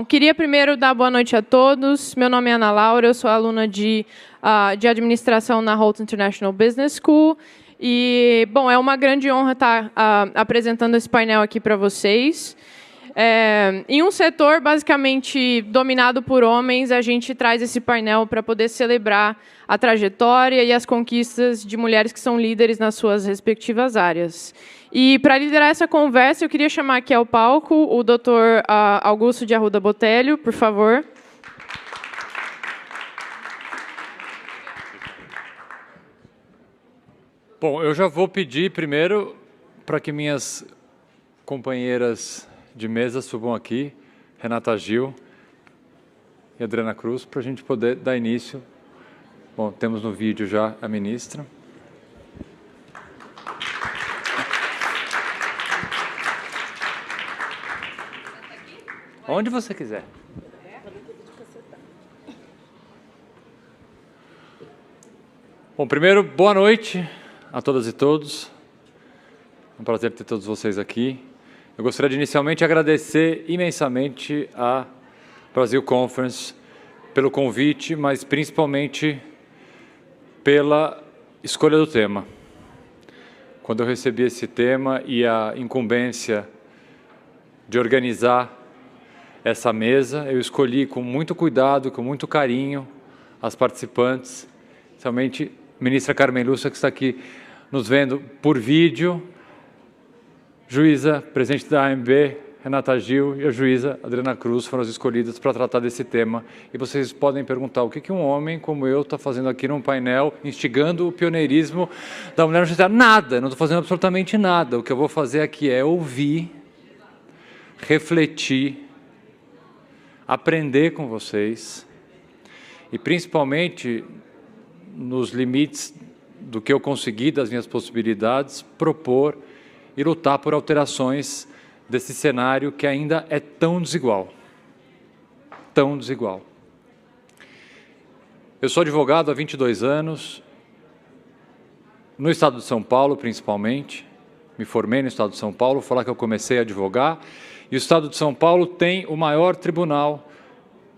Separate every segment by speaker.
Speaker 1: Queria primeiro dar boa noite a todos. Meu nome é Ana Laura, eu sou aluna de administração na Holt International Business School. E, bom, é uma grande honra estar apresentando esse painel aqui para vocês. Em um setor basicamente dominado por homens, a gente traz esse painel para poder celebrar a trajetória e as conquistas de mulheres que são líderes nas suas respectivas áreas. E, para liderar essa conversa, eu queria chamar aqui ao palco o Dr. Augusto de Arruda Botelho, por favor.
Speaker 2: Bom, eu já vou pedir primeiro para que minhas companheiras de mesa subam aqui, Renata Gil e Adriana Cruz, para a gente poder dar início. Bom, temos no vídeo já a ministra. Onde você quiser. Bom, primeiro, boa noite a todas e todos. É um prazer ter todos vocês aqui. Eu gostaria de inicialmente agradecer imensamente a Brasil Conference pelo convite, mas principalmente pela escolha do tema. Quando eu recebi esse tema e a incumbência de organizar essa mesa, eu escolhi com muito cuidado, com muito carinho, as participantes, especialmente a ministra Carmen Lúcia, que está aqui nos vendo por vídeo, juíza, presidente da AMB, Renata Gil, e a juíza Adriana Cruz foram as escolhidas para tratar desse tema. E vocês podem perguntar o que um homem como eu está fazendo aqui num painel, instigando o pioneirismo da mulher no judiciário? Nada, não estou fazendo absolutamente nada. O que eu vou fazer aqui é ouvir, refletir, aprender com vocês e, principalmente, nos limites do que eu consegui, das minhas possibilidades, propor e lutar por alterações desse cenário que ainda é tão desigual. Tão desigual. Eu sou advogado há 22 anos, no estado de São Paulo, principalmente. Me formei no estado de São Paulo, foi lá que eu comecei a advogar. E o estado de São Paulo tem o maior tribunal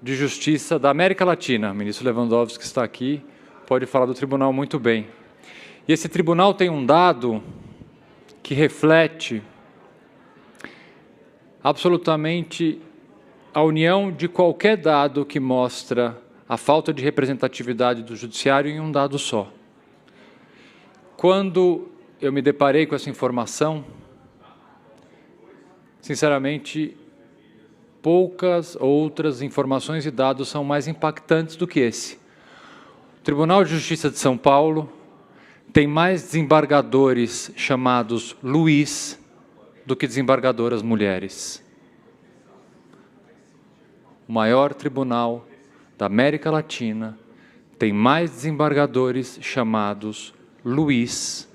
Speaker 2: de justiça da América Latina. O ministro Lewandowski, que está aqui, pode falar do tribunal muito bem. E esse tribunal tem um dado que reflete absolutamente a união de qualquer dado que mostra a falta de representatividade do judiciário em um dado só. Quando eu me deparei com essa informação, sinceramente, poucas outras informações e dados são mais impactantes do que esse. O Tribunal de Justiça de São Paulo tem mais desembargadores chamados Luiz do que desembargadoras mulheres. O maior tribunal da América Latina tem mais desembargadores chamados Luiz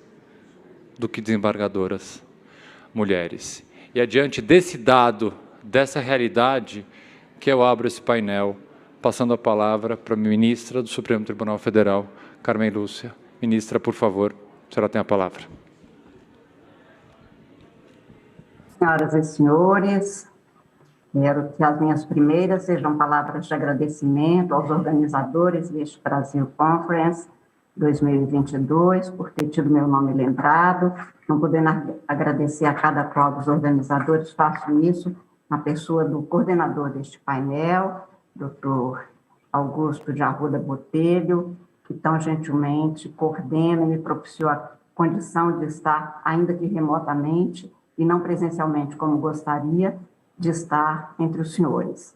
Speaker 2: do que desembargadoras mulheres. E é diante desse dado, dessa realidade, que eu abro esse painel, passando a palavra para a ministra do Supremo Tribunal Federal, Carmen Lúcia. Ministra, por favor, a senhora tem a palavra.
Speaker 3: Senhoras e senhores, quero que as minhas primeiras sejam palavras de agradecimento aos organizadores deste Brasil Conference 2022, por ter tido meu nome lembrado. Não podendo agradecer a cada qual dos organizadores, faço isso na pessoa do coordenador deste painel, Dr. Augusto de Arruda Botelho, que tão gentilmente coordena e me propiciou a condição de estar, ainda que remotamente, e não presencialmente como gostaria, de estar entre os senhores.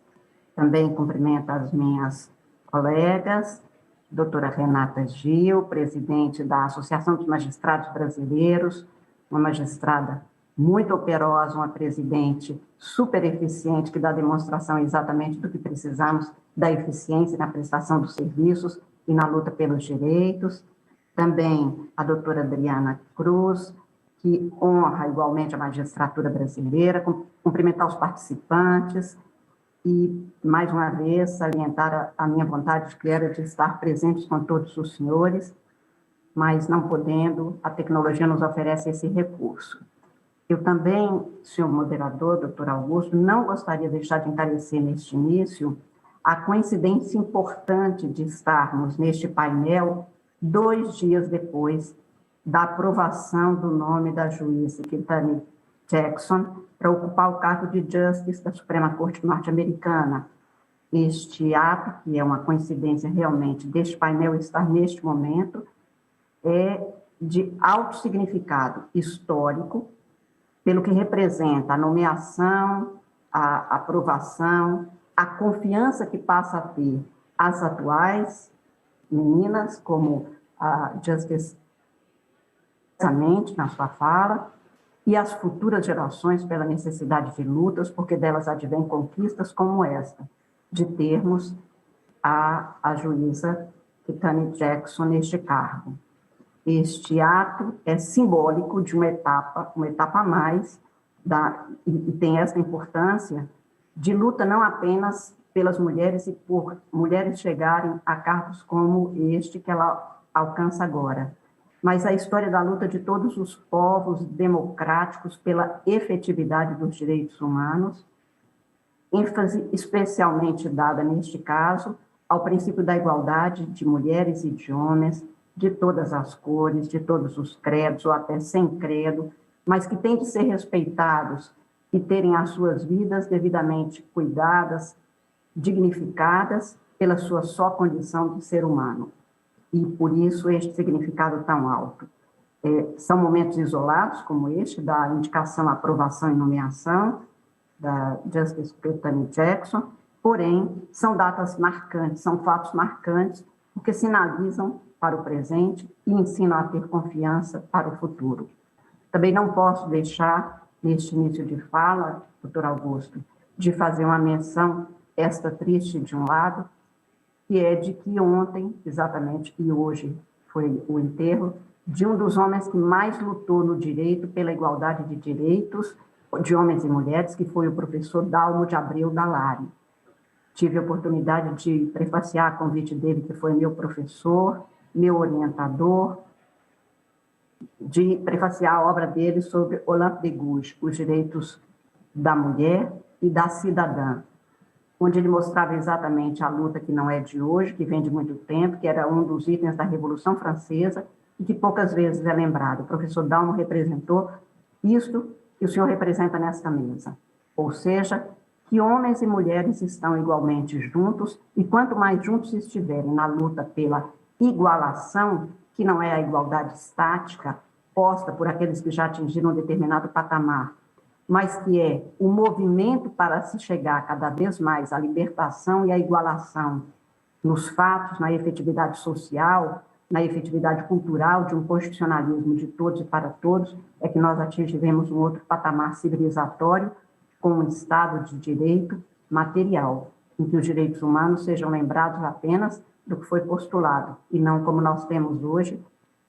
Speaker 3: Também cumprimento as minhas colegas, doutora Renata Gil, presidente da Associação dos Magistrados Brasileiros, uma magistrada muito operosa, uma presidente super eficiente, que dá demonstração exatamente do que precisamos, da eficiência na prestação dos serviços e na luta pelos direitos. Também a doutora Adriana Cruz, que honra igualmente a magistratura brasileira, cumprimentar os participantes, e, mais uma vez, salientar a minha vontade que era de estar presentes com todos os senhores, mas não podendo, a tecnologia nos oferece esse recurso. Eu também, senhor moderador, doutor Augusto, não gostaria de deixar de encarecer neste início a coincidência importante de estarmos neste painel 2 dias depois da aprovação do nome da juíza Ketanji Jackson para ocupar o cargo de Justice da Suprema Corte norte-americana. Este ato, que é uma coincidência realmente deste painel estar neste momento, é de alto significado histórico, pelo que representa a nomeação, a aprovação, a confiança que passa a ter as atuais meninas, como a Justice na sua fala, e as futuras gerações pela necessidade de lutas, porque delas advém conquistas como esta, de termos a juíza Ketanji Jackson neste cargo. Este ato é simbólico de uma etapa a mais, e tem essa importância de luta não apenas pelas mulheres e por mulheres chegarem a cargos como este que ela alcança agora, mas a história da luta de todos os povos democráticos pela efetividade dos direitos humanos, ênfase especialmente dada, neste caso, ao princípio da igualdade de mulheres e de homens, de todas as cores, de todos os credos, ou até sem credo, mas que têm de ser respeitados e terem as suas vidas devidamente cuidadas, dignificadas pela sua só condição de ser humano. E por isso este significado tão alto. São momentos isolados, como este, da indicação, aprovação e nomeação da Justice Ketanji Jackson, porém, são datas marcantes, são fatos marcantes, porque sinalizam para o presente e ensinam a ter confiança para o futuro. Também não posso deixar, neste início de fala, doutor Augusto, de fazer uma menção, esta triste de um lado, que é de que ontem, exatamente, e hoje foi o enterro, de um dos homens que mais lutou no direito pela igualdade de direitos de homens e mulheres, que foi o professor Dalmo de Abreu Dalari. Tive a oportunidade de prefaciar a convite dele, que foi meu professor, meu orientador, de prefaciar a obra dele sobre Olympe de Gouges, os direitos da mulher e da cidadã, onde ele mostrava exatamente a luta que não é de hoje, que vem de muito tempo, que era um dos itens da Revolução Francesa e que poucas vezes é lembrado. O professor Dalmo representou isto que o senhor representa nesta mesa, ou seja, que homens e mulheres estão igualmente juntos e quanto mais juntos estiverem na luta pela igualação, que não é a igualdade estática, posta por aqueles que já atingiram um determinado patamar, mas que é o movimento para se chegar cada vez mais à libertação e à igualação nos fatos, na efetividade social, na efetividade cultural de um constitucionalismo de todos e para todos, é que nós atingiremos um outro patamar civilizatório com um Estado de direito material, em que os direitos humanos sejam lembrados apenas do que foi postulado, e não como nós temos hoje,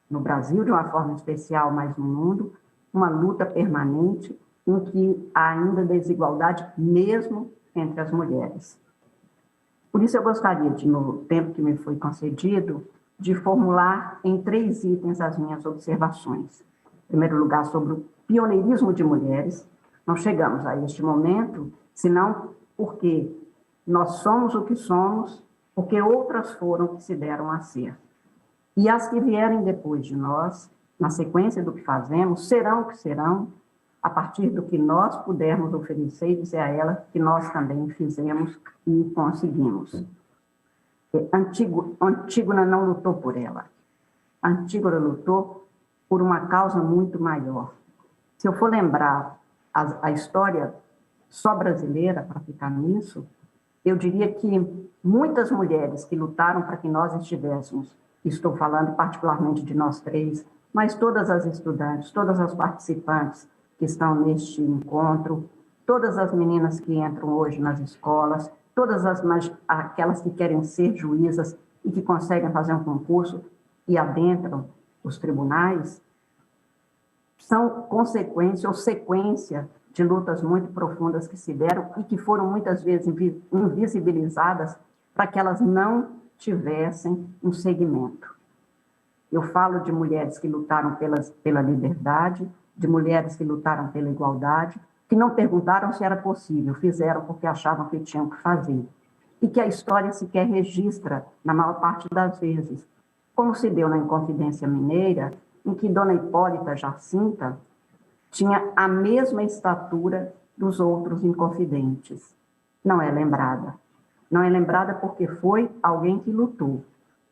Speaker 3: no Brasil, de uma forma especial, mas no mundo, uma luta permanente em que há ainda desigualdade mesmo entre as mulheres. Por isso eu gostaria de, no tempo que me foi concedido, de formular em 3 itens as minhas observações. Em primeiro lugar, sobre o pioneirismo de mulheres. Não chegamos a este momento, senão porque nós somos o que somos, porque outras foram que se deram a ser. E as que vierem depois de nós, na sequência do que fazemos, serão o que serão, a partir do que nós pudermos oferecer e dizer a elas que nós também fizemos e conseguimos. Antígona não lutou por ela. Antígona lutou por uma causa muito maior. Se eu for lembrar a história só brasileira, para ficar nisso, eu diria que muitas mulheres que lutaram para que nós estivéssemos, estou falando particularmente de nós 3, mas todas as estudantes, todas as participantes que estão neste encontro, todas as meninas que entram hoje nas escolas, todas aquelas que querem ser juízas e que conseguem fazer um concurso e adentram os tribunais, são consequência ou sequência de lutas muito profundas que se deram e que foram muitas vezes invisibilizadas para que elas não tivessem um segmento. Eu falo de mulheres que lutaram pela liberdade, de mulheres que lutaram pela igualdade, que não perguntaram se era possível, fizeram porque achavam que tinham que fazer. E que a história sequer registra, na maior parte das vezes, como se deu na Inconfidência Mineira, em que Dona Hipólita Jacinta tinha a mesma estatura dos outros inconfidentes. Não é lembrada. Não é lembrada porque foi alguém que lutou.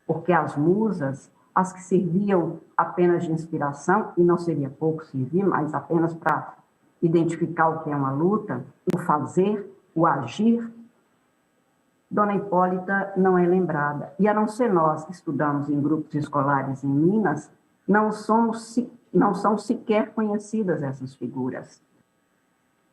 Speaker 3: Porque as musas, as que serviam apenas de inspiração, e não seria pouco servir, mas apenas para identificar o que é uma luta, o fazer, o agir, Dona Hipólita não é lembrada. E a não ser nós que estudamos em grupos escolares em Minas, não são sequer conhecidas essas figuras.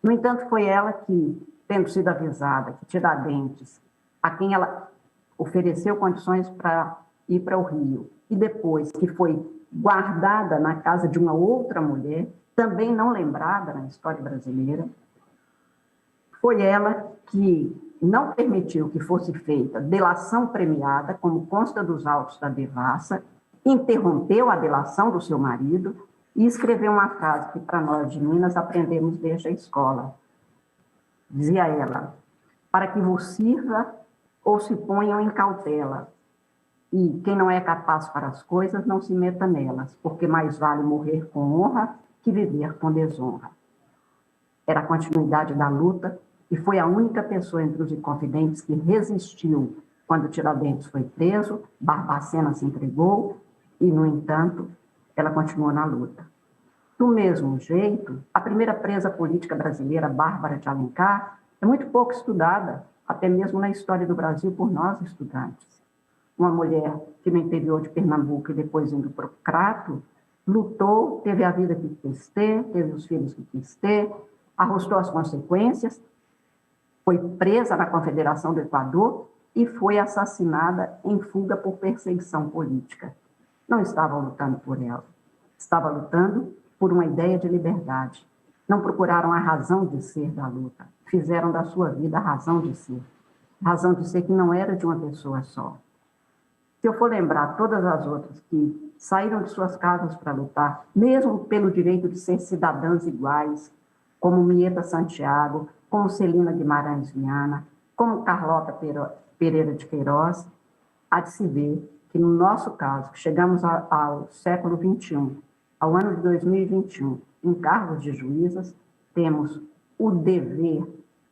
Speaker 3: No entanto, foi ela que, tendo sido avisada que Tiradentes, a quem ela ofereceu condições para ir para o Rio, e depois que foi guardada na casa de uma outra mulher, também não lembrada na história brasileira, foi ela que não permitiu que fosse feita delação premiada, como consta dos autos da devassa, interrompeu a delação do seu marido e escreveu uma frase que, para nós de Minas, aprendemos desde a escola. Dizia ela: para que vos sirva ou se ponham em cautela, e quem não é capaz para as coisas não se meta nelas, porque mais vale morrer com honra que viver com desonra. Era a continuidade da luta e foi a única pessoa entre os inconfidentes que resistiu quando Tiradentes foi preso, Barbacena se entregou e, no entanto, ela continuou na luta. Do mesmo jeito, a primeira presa política brasileira, Bárbara de Alencar, é muito pouco estudada, até mesmo na história do Brasil, por nós estudantes. Uma mulher que no interior de Pernambuco e depois indo para o Crato, lutou, teve a vida que quis ter, teve os filhos que quis ter, arrostou as consequências, foi presa na Confederação do Equador e foi assassinada em fuga por perseguição política. Não estava lutando por ela, estava lutando por uma ideia de liberdade. Não procuraram a razão de ser da luta, fizeram da sua vida a razão de ser. Razão de ser que não era de uma pessoa só. Se eu for lembrar todas as outras que saíram de suas casas para lutar, mesmo pelo direito de ser cidadãs iguais, como Mieta Santiago, como Celina Guimarães Viana, como Carlota Pereira de Queiroz, há de se ver que, no nosso caso, que chegamos ao século XXI, ao ano de 2021, em cargos de juízas, temos o dever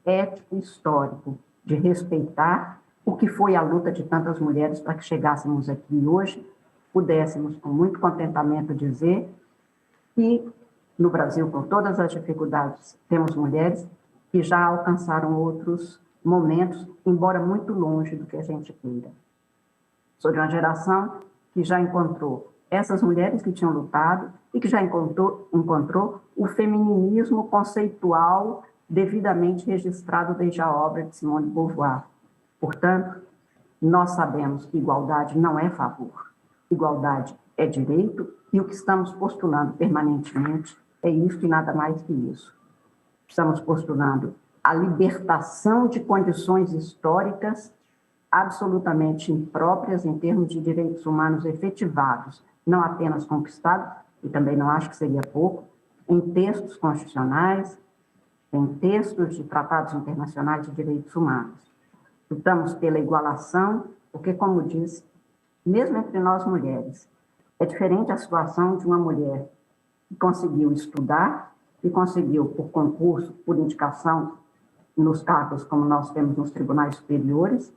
Speaker 3: ético e histórico de respeitar o que foi a luta de tantas mulheres para que chegássemos aqui hoje, pudéssemos, com muito contentamento, dizer que, no Brasil, com todas as dificuldades, temos mulheres que já alcançaram outros momentos, embora muito longe do que a gente queira. Sou de uma geração que já encontrou essas mulheres que tinham lutado e que já encontrou o feminismo conceitual devidamente registrado desde a obra de Simone de Beauvoir. Portanto, nós sabemos que igualdade não é favor, igualdade é direito, e o que estamos postulando permanentemente é isso e nada mais que isso. Estamos postulando a libertação de condições históricas absolutamente impróprias em termos de direitos humanos efetivados, não apenas conquistados, e também não acho que seria pouco, em textos constitucionais, em textos de tratados internacionais de direitos humanos. Lutamos pela igualação, porque, como disse, mesmo entre nós mulheres, é diferente a situação de uma mulher que conseguiu estudar, que conseguiu, por concurso, por indicação, nos cargos como nós temos nos tribunais superiores,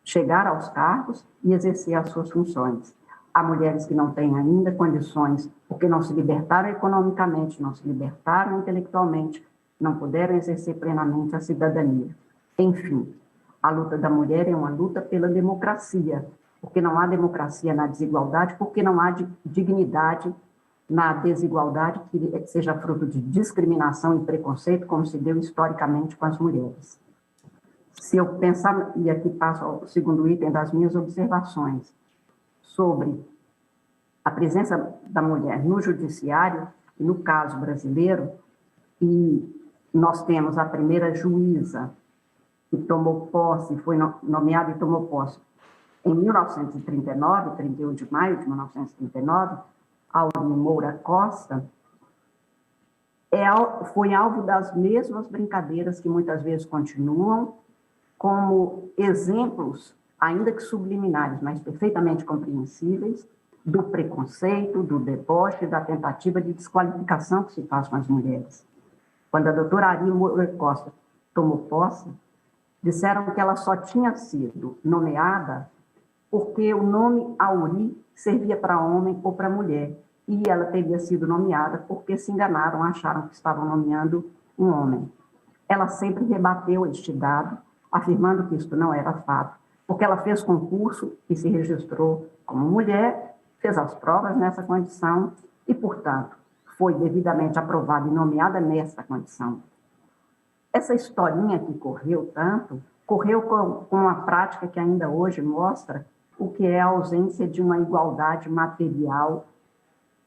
Speaker 3: chegar aos cargos e exercer as suas funções. Há mulheres que não têm ainda condições, porque não se libertaram economicamente, não se libertaram intelectualmente, não puderam exercer plenamente a cidadania. Enfim, a luta da mulher é uma luta pela democracia, porque não há democracia na desigualdade, porque não há dignidade na desigualdade que seja fruto de discriminação e preconceito, como se deu historicamente com as mulheres. Se eu pensar, e aqui passo ao segundo item das minhas observações, sobre a presença da mulher no judiciário, e no caso brasileiro, e nós temos a primeira juíza que tomou posse, foi nomeada e tomou posse em 1939, 31 de maio de 1939, Aurinha Moura Costa, foi alvo das mesmas brincadeiras que muitas vezes continuam, como exemplos, ainda que subliminares, mas perfeitamente compreensíveis, do preconceito, do deboche, da tentativa de desqualificação que se faz com as mulheres. Quando a doutora Aurinha Moura Costa tomou posse, disseram que ela só tinha sido nomeada porque o nome Auri servia para homem ou para mulher, e ela teria sido nomeada porque se enganaram, acharam que estavam nomeando um homem. Ela sempre rebateu este dado, afirmando que isso não era fato, porque ela fez concurso e se registrou como mulher, fez as provas nessa condição e, portanto, foi devidamente aprovada e nomeada nessa condição. Essa historinha que correu tanto, correu com uma prática que ainda hoje mostra o que é a ausência de uma igualdade material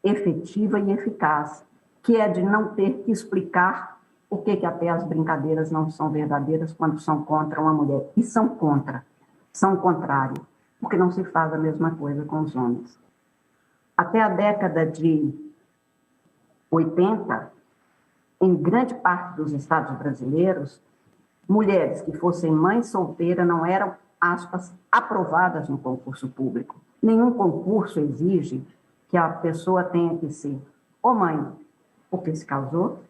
Speaker 3: efetiva e eficaz, que é de não ter que explicar por que até as brincadeiras não são verdadeiras quando são contra uma mulher. E são o contrário, porque não se faz a mesma coisa com os homens. Até a década de 80, em grande parte dos estados brasileiros, mulheres que fossem mães solteiras não eram, aspas, aprovadas no concurso público. Nenhum concurso exige que a pessoa tenha que ser ou mãe porque se casou,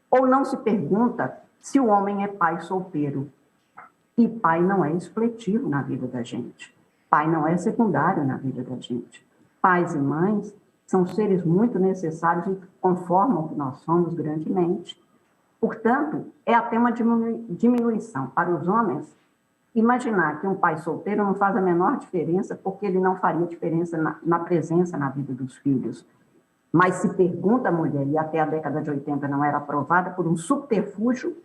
Speaker 3: ou não se pergunta se o homem é pai solteiro. E pai não é expletivo na vida da gente. Pai não é secundário na vida da gente. Pais e mães são seres muito necessários e conformam o que nós somos grandemente. Portanto, é até uma diminuição para os homens imaginar que um pai solteiro não faz a menor diferença porque ele não faria diferença na presença na vida dos filhos. Mas se pergunta a mulher, e até a década de 80 não era aprovada, por um subterfúgio,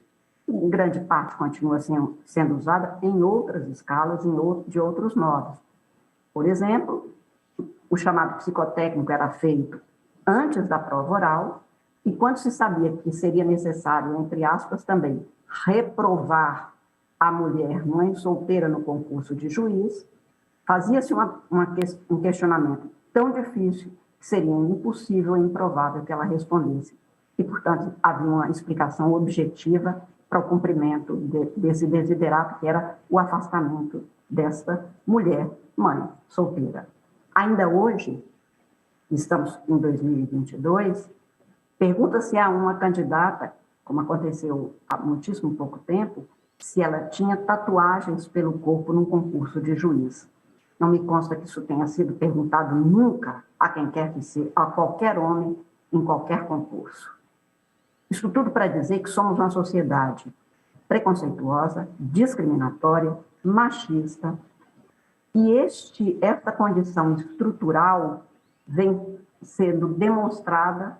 Speaker 3: em grande parte continua sendo usada em outras escalas, de outros modos. Por exemplo, o chamado psicotécnico era feito antes da prova oral, e quando se sabia que seria necessário, entre aspas, também reprovar a mulher mãe solteira no concurso de juiz, fazia-se um questionamento tão difícil que seria impossível e improvável que ela respondesse. E, portanto, havia uma explicação objetiva para o cumprimento desse desiderato, que era o afastamento desta mulher mãe solteira. Ainda hoje, estamos em 2022, pergunta-se a uma candidata, como aconteceu há muitíssimo pouco tempo, se ela tinha tatuagens pelo corpo num concurso de juiz. Não me consta que isso tenha sido perguntado nunca a quem quer que seja, a qualquer homem, em qualquer concurso. Isso tudo para dizer que somos uma sociedade preconceituosa, discriminatória, machista, e esta condição estrutural vem sendo demonstrada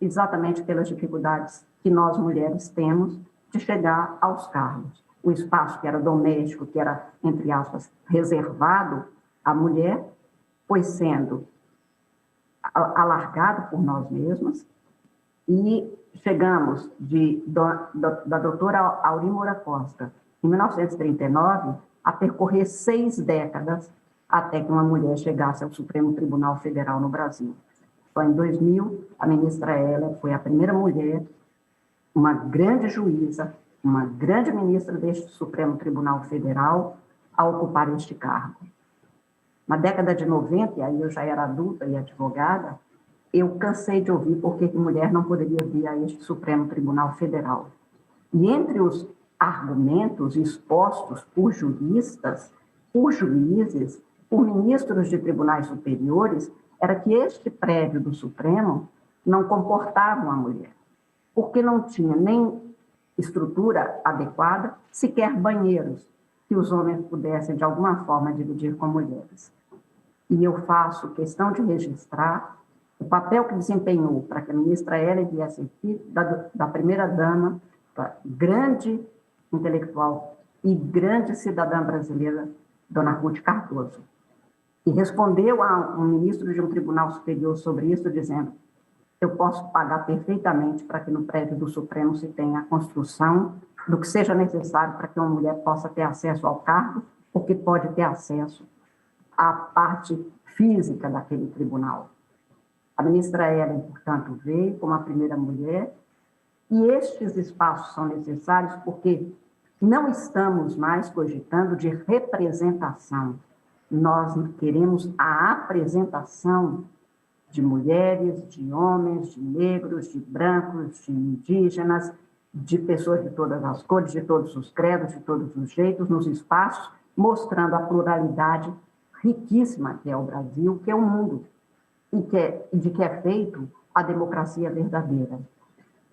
Speaker 3: exatamente pelas dificuldades que nós mulheres temos de chegar aos cargos. O espaço que era doméstico, que era, entre aspas, reservado à mulher, foi sendo alargado por nós mesmas e chegamos da doutora Aurinha Moura Costa, em 1939, a percorrer 6 décadas até que uma mulher chegasse ao Supremo Tribunal Federal no Brasil. Só em 2000, a ministra Hélia foi a primeira mulher, uma grande juíza, uma grande ministra deste Supremo Tribunal Federal, a ocupar este cargo. Na década de 90, e aí eu já era adulta e advogada, eu cansei de ouvir por que mulher não poderia vir a este Supremo Tribunal Federal. E entre os argumentos expostos por juristas, por juízes, por ministros de tribunais superiores, era que este prédio do Supremo não comportava uma mulher, porque não tinha nem estrutura adequada, sequer banheiros, que os homens pudessem, de alguma forma, dividir com mulheres. E eu faço questão de registrar o papel que desempenhou para que a ministra Hélia viesse aqui, da primeira-dama, grande intelectual e grande cidadã brasileira, dona Ruth Cardoso, e respondeu a um ministro de um tribunal superior sobre isso, dizendo: eu posso pagar perfeitamente para que no prédio do Supremo se tenha a construção do que seja necessário para que uma mulher possa ter acesso ao cargo, ou que pode ter acesso à parte física daquele tribunal. A ministra Ellen, portanto, veio como a primeira mulher, e estes espaços são necessários porque não estamos mais cogitando de representação. Nós queremos a apresentação de mulheres, de homens, de negros, de brancos, de indígenas, de pessoas de todas as cores, de todos os credos, de todos os jeitos, nos espaços, mostrando a pluralidade riquíssima que é o Brasil, que é o mundo, e de que é feito a democracia verdadeira.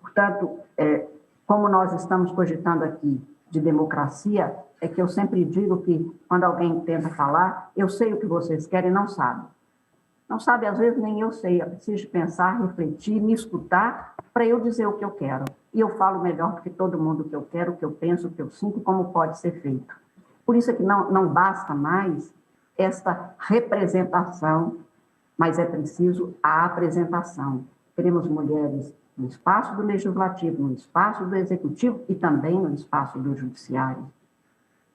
Speaker 3: Portanto, como nós estamos cogitando aqui de democracia, é que eu sempre digo que, quando alguém tenta falar, eu sei o que vocês querem e não sabe. Não sabe, às vezes, nem eu sei. Eu preciso pensar, refletir, me escutar, para eu dizer o que eu quero. E eu falo melhor do que todo mundo o que eu quero, o que eu penso, o que eu sinto, como pode ser feito. Por isso é que não basta mais esta representação, mas é preciso a apresentação. Queremos mulheres no espaço do Legislativo, no espaço do Executivo e também no espaço do Judiciário.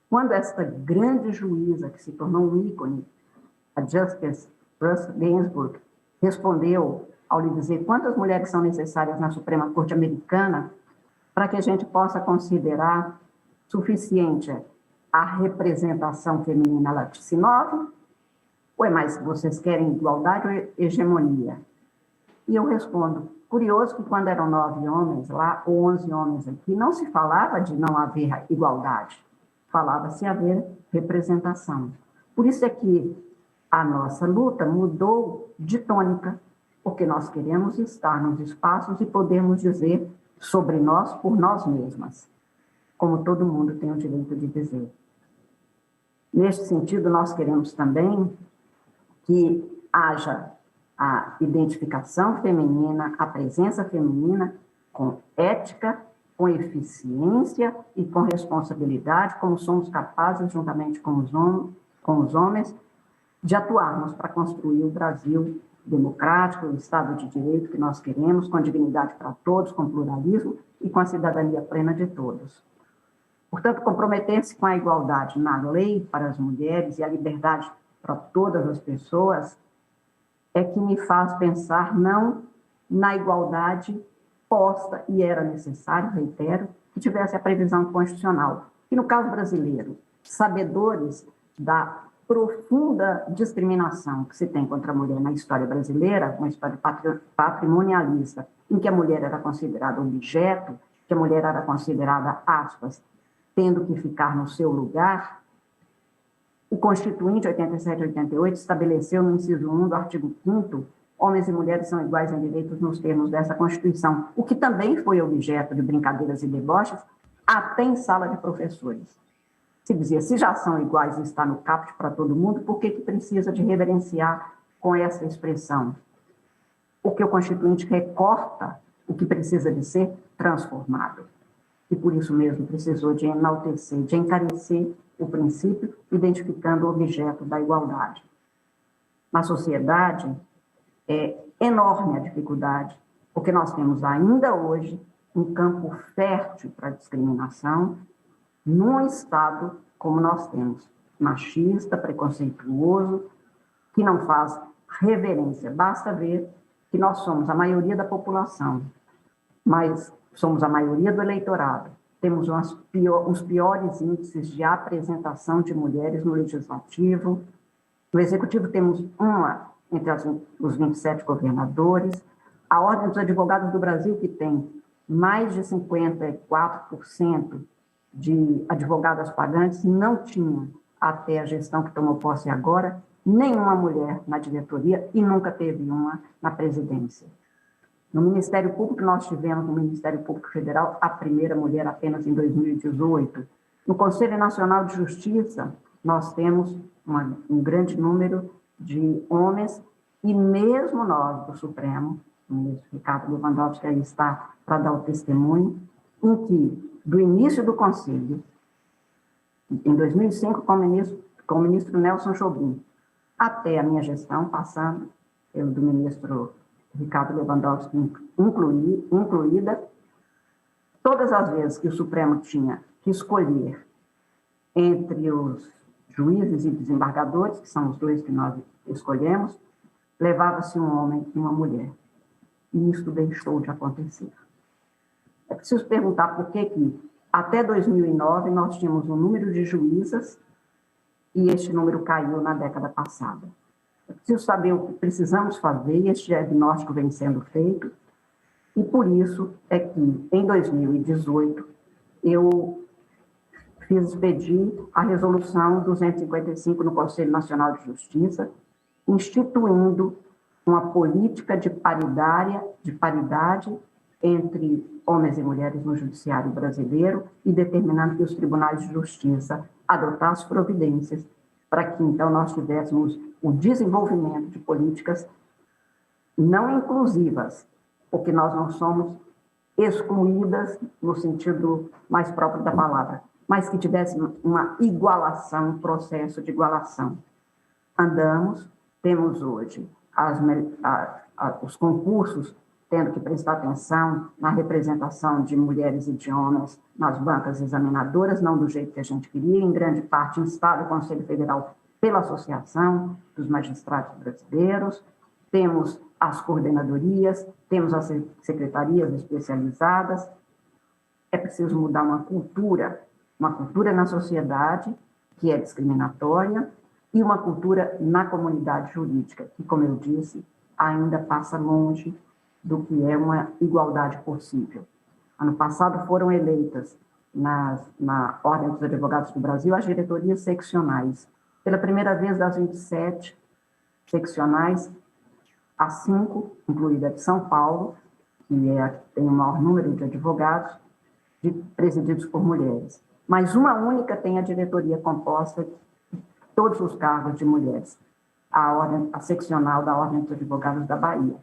Speaker 3: Quando esta grande juíza, que se tornou um ícone, a Justice Ruth Ginsburg, respondeu ao lhe dizer quantas mulheres são necessárias na Suprema Corte Americana para que a gente possa considerar suficiente a representação feminina. Ela disse 9, ou é mais que vocês querem igualdade ou hegemonia? E eu respondo, curioso que quando eram 9 homens lá, ou 11 homens aqui, não se falava de não haver igualdade, falava-se haver representação. Por isso é que a nossa luta mudou de tônica, porque nós queremos estar nos espaços e podemos dizer sobre nós por nós mesmas, como todo mundo tem o direito de dizer. Neste sentido, nós queremos também que haja a identificação feminina, a presença feminina com ética, com eficiência e com responsabilidade, como somos capazes, juntamente com os homens, de atuarmos para construir o Brasil democrático, o Estado de Direito que nós queremos, com dignidade para todos, com pluralismo e com a cidadania plena de todos. Portanto, comprometer-se com a igualdade na lei para as mulheres e a liberdade para todas as pessoas é que me faz pensar não na igualdade posta, e era necessário, reitero, que tivesse a previsão constitucional. E no caso brasileiro, sabedores da profunda discriminação que se tem contra a mulher na história brasileira, uma história patrimonialista, em que a mulher era considerada objeto, que a mulher era considerada, aspas, tendo que ficar no seu lugar, o Constituinte 87 e 88 estabeleceu no inciso 1 do artigo 5º, homens e mulheres são iguais em direitos nos termos dessa Constituição, o que também foi objeto de brincadeiras e deboches, até em sala de professores. Se dizia, se já são iguais e está no caput para todo mundo, por que precisa de reverenciar com essa expressão? Porque o Constituinte recorta o que precisa de ser transformado. E por isso mesmo precisou de enaltecer, de encarecer o princípio, identificando o objeto da igualdade. Na sociedade, é enorme a dificuldade, porque nós temos ainda hoje um campo fértil para a discriminação, num Estado como nós temos, machista, preconceituoso, que não faz reverência. Basta ver que nós somos a maioria da população, mas somos a maioria do eleitorado. Temos os piores índices de apresentação de mulheres no Legislativo. No Executivo temos uma entre os 27 governadores. A Ordem dos Advogados do Brasil, que tem mais de 54% de advogadas pagantes, não tinha, até a gestão que tomou posse agora, nenhuma mulher na diretoria e nunca teve uma na presidência. No Ministério Público, nós tivemos, no Ministério Público Federal, a primeira mulher apenas em 2018. No Conselho Nacional de Justiça, nós temos um grande número de homens, e mesmo nós, do Supremo, o ministro Ricardo Lewandowski aí está para dar o testemunho, em que, do início do Conselho, em 2005, com o ministro Nelson Jobim, até a minha gestão, passando pelo do ministro Ricardo Lewandowski incluída, todas as vezes que o Supremo tinha que escolher entre os juízes e desembargadores, que são os dois que nós escolhemos, levava-se um homem e uma mulher. E isso deixou de acontecer. É preciso perguntar por que até 2009 nós tínhamos um número de juízas e este número caiu na década passada. É preciso saber o que precisamos fazer e este diagnóstico vem sendo feito. E por isso é que, em 2018, eu expedir a Resolução 255 no Conselho Nacional de Justiça, instituindo uma política de paridade entre homens e mulheres no judiciário brasileiro e determinando que os tribunais de justiça adotassem providências para que, então, nós tivéssemos o desenvolvimento de políticas não inclusivas, porque nós não somos excluídas no sentido mais próprio da palavra, mas que tivesse uma igualação, um processo de igualação. Temos hoje os concursos tendo que prestar atenção na representação de mulheres e de homens nas bancas examinadoras, não do jeito que a gente queria, em grande parte instado o Conselho Federal pela Associação dos Magistrados Brasileiros, temos as coordenadorias, temos as secretarias especializadas. É preciso mudar uma cultura na sociedade que é discriminatória e uma cultura na comunidade jurídica, que, como eu disse, ainda passa longe do que é uma igualdade possível. Ano passado foram eleitas na Ordem dos Advogados do Brasil as diretorias seccionais. Pela primeira vez das 27 seccionais, as 5, incluída a de São Paulo, que é a que tem o maior número de advogados, presididos por mulheres. Mas uma única tem a diretoria composta de todos os cargos de mulheres, a seccional da Ordem dos Advogados da Bahia.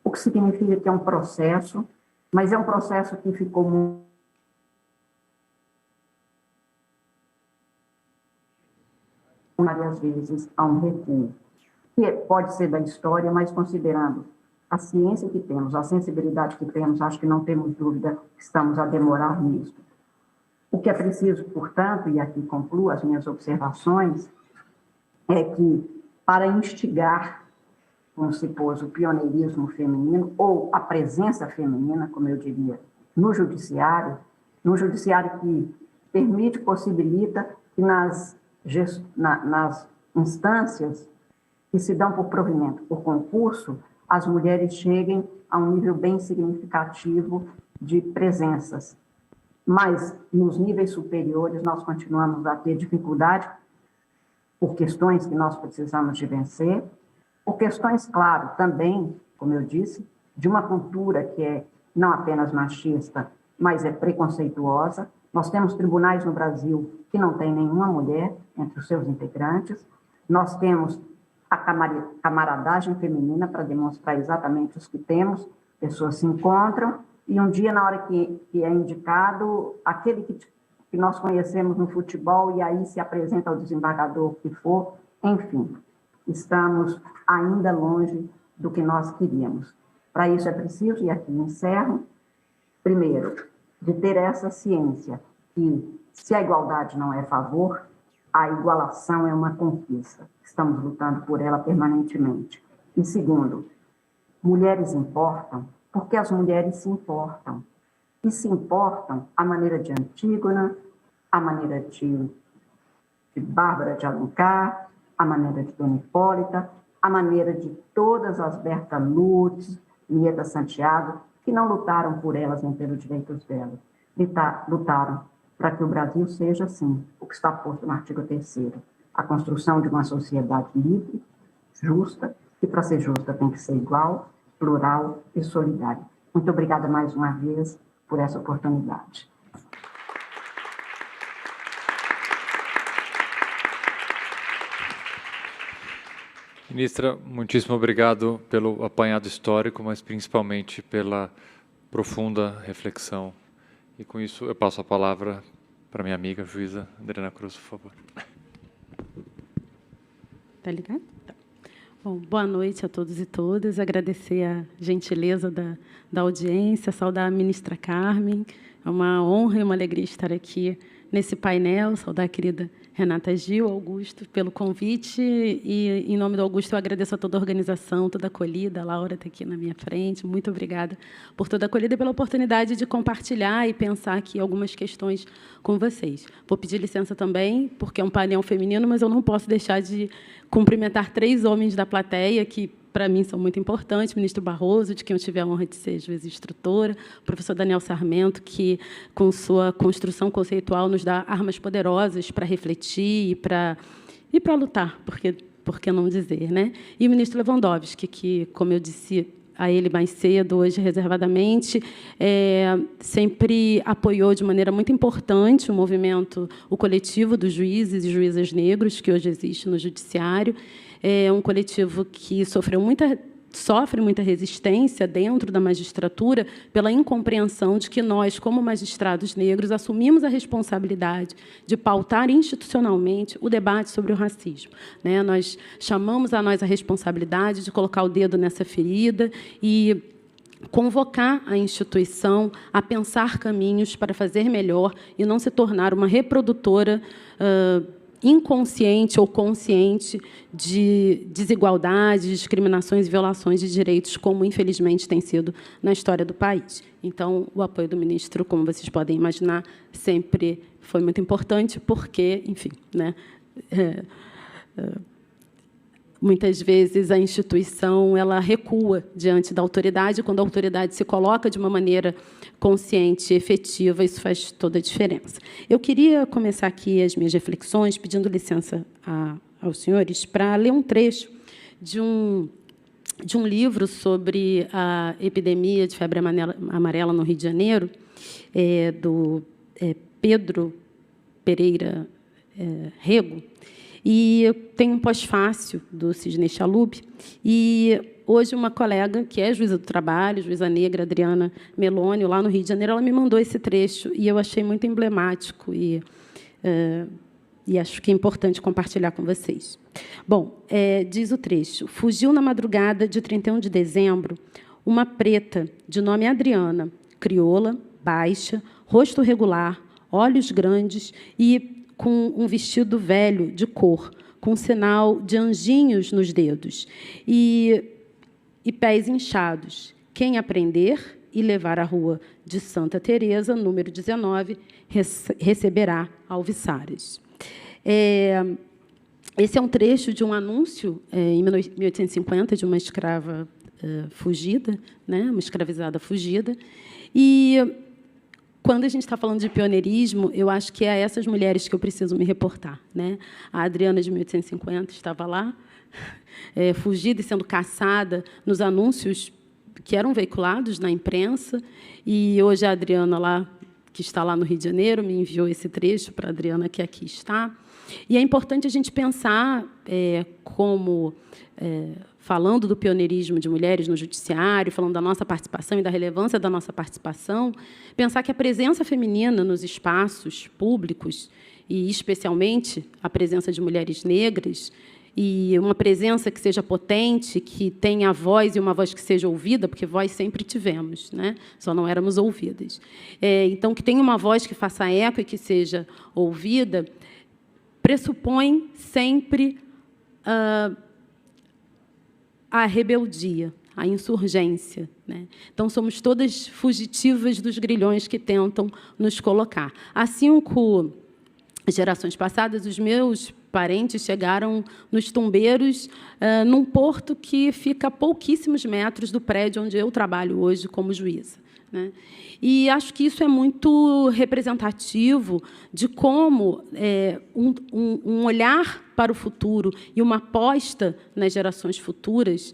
Speaker 3: O que significa que é um processo, mas é um processo que ficou muito várias vezes a um recuo, que pode ser da história, mas considerando a ciência que temos, a sensibilidade que temos, acho que não temos dúvida que estamos a demorar nisso. O que é preciso, portanto, e aqui concluo as minhas observações, é que para instigar, como se pôs, o pioneirismo feminino, ou a presença feminina, como eu diria, no judiciário que permite, possibilita que nas instâncias que se dão por provimento, por concurso, as mulheres cheguem a um nível bem significativo de presenças. Mas, nos níveis superiores, nós continuamos a ter dificuldade por questões que nós precisamos de vencer, por questões, claro, também, como eu disse, de uma cultura que é não apenas machista, mas é preconceituosa. Nós temos tribunais no Brasil que não tem nenhuma mulher entre os seus integrantes. Nós temos a camaradagem feminina para demonstrar exatamente os que temos. Pessoas se encontram e um dia, na hora que é indicado, aquele que nós conhecemos no futebol e aí se apresenta ao desembargador que for, enfim, estamos ainda longe do que nós queríamos. Para isso é preciso, e aqui encerro, primeiro, de ter essa ciência que, se a igualdade não é favor, a igualação é uma conquista. Estamos lutando por ela permanentemente. E segundo, mulheres importam porque as mulheres se importam. E se importam à maneira de Antígona, à maneira de Bárbara de Alencar, à maneira de Dona Hipólita, à maneira de todas as Berta Lutz, Nieta Santiago, que não lutaram por elas nem pelos direitos delas. Lutaram para que o Brasil seja, sim, o que está posto no artigo 3º, a construção de uma sociedade livre, justa, e para ser justa tem que ser igual, plural e solidária. Muito obrigada mais uma vez por essa oportunidade.
Speaker 2: Ministra, muitíssimo obrigado pelo apanhado histórico, mas principalmente pela profunda reflexão. E com isso eu passo a palavra para minha amiga, juíza Adriana Cruz, por favor.
Speaker 4: Tá ligado? Tá. Bom, boa noite a todos e todas. Agradecer a gentileza da audiência, saudar a ministra Carmen. É uma honra e uma alegria estar aqui nesse painel, saudar a querida Renata Gil, Augusto, pelo convite. E, em nome do Augusto, eu agradeço a toda a organização, toda a acolhida. A Laura está aqui na minha frente. Muito obrigada por toda a acolhida e pela oportunidade de compartilhar e pensar aqui algumas questões com vocês. Vou pedir licença também, porque é um painel feminino, mas eu não posso deixar de cumprimentar 3 homens da plateia que, para mim, são muito importantes. O ministro Barroso, de quem eu tive a honra de ser juiz instrutora, o professor Daniel Sarmento, que, com sua construção conceitual, nos dá armas poderosas para refletir e para lutar, por que não dizer, né? E o ministro Lewandowski, que, como eu disse a ele mais cedo, hoje reservadamente, sempre apoiou de maneira muito importante o movimento, o coletivo dos juízes e juízas negros, que hoje existe no Judiciário. É um coletivo que sofre muita resistência dentro da magistratura pela incompreensão de que nós, como magistrados negros, assumimos a responsabilidade de pautar institucionalmente o debate sobre o racismo, né? Nós chamamos a nós a responsabilidade de colocar o dedo nessa ferida e convocar a instituição a pensar caminhos para fazer melhor e não se tornar uma reprodutora inconsciente ou consciente de desigualdades, discriminações e violações de direitos, como, infelizmente, tem sido na história do país. Então, o apoio do ministro, como vocês podem imaginar, sempre foi muito importante, porque, enfim, né, muitas vezes a instituição ela recua diante da autoridade. Quando a autoridade se coloca de uma maneira consciente e efetiva, isso faz toda a diferença. Eu queria começar aqui as minhas reflexões, pedindo licença aos senhores, para ler um trecho de um livro sobre a epidemia de febre amarela no Rio de Janeiro, do Pedro Pereira Rego. E tem um pós-fácil do Sidney Chalub. E hoje uma colega, que é juíza do trabalho, juíza negra, Adriana Melônio, lá no Rio de Janeiro, ela me mandou esse trecho e eu achei muito emblemático e acho que é importante compartilhar com vocês. Bom, diz o trecho: fugiu na madrugada de 31 de dezembro uma preta de nome Adriana, crioula, baixa, rosto regular, olhos grandes e com um vestido velho de cor, com sinal de anjinhos nos dedos e pés inchados. Quem aprender e levar à rua de Santa Teresa, número 19, receberá alviçares. Esse é um trecho de um anúncio, em 1850, de uma escrava fugida, né, uma escravizada fugida. E quando a gente está falando de pioneirismo, eu acho que é a essas mulheres que eu preciso me reportar, né? A Adriana, de 1850, estava lá, fugida e sendo caçada nos anúncios que eram veiculados na imprensa, e hoje a Adriana, que está lá no Rio de Janeiro, me enviou esse trecho para a Adriana, que aqui está. E é importante a gente pensar como... falando do pioneirismo de mulheres no judiciário, falando da nossa participação e da relevância da nossa participação, pensar que a presença feminina nos espaços públicos, e especialmente a presença de mulheres negras, e uma presença que seja potente, que tenha voz e uma voz que seja ouvida, porque voz sempre tivemos, né? Só não éramos ouvidas. Então, que tenha uma voz que faça eco e que seja ouvida, pressupõe sempre a rebeldia, a insurgência, né? Então, somos todas fugitivas dos grilhões que tentam nos colocar. Há 5 gerações passadas, os meus parentes chegaram nos Tumbeiros, num porto que fica a pouquíssimos metros do prédio onde eu trabalho hoje como juíza, né? E acho que isso é muito representativo de como um olhar para o futuro e uma aposta nas gerações futuras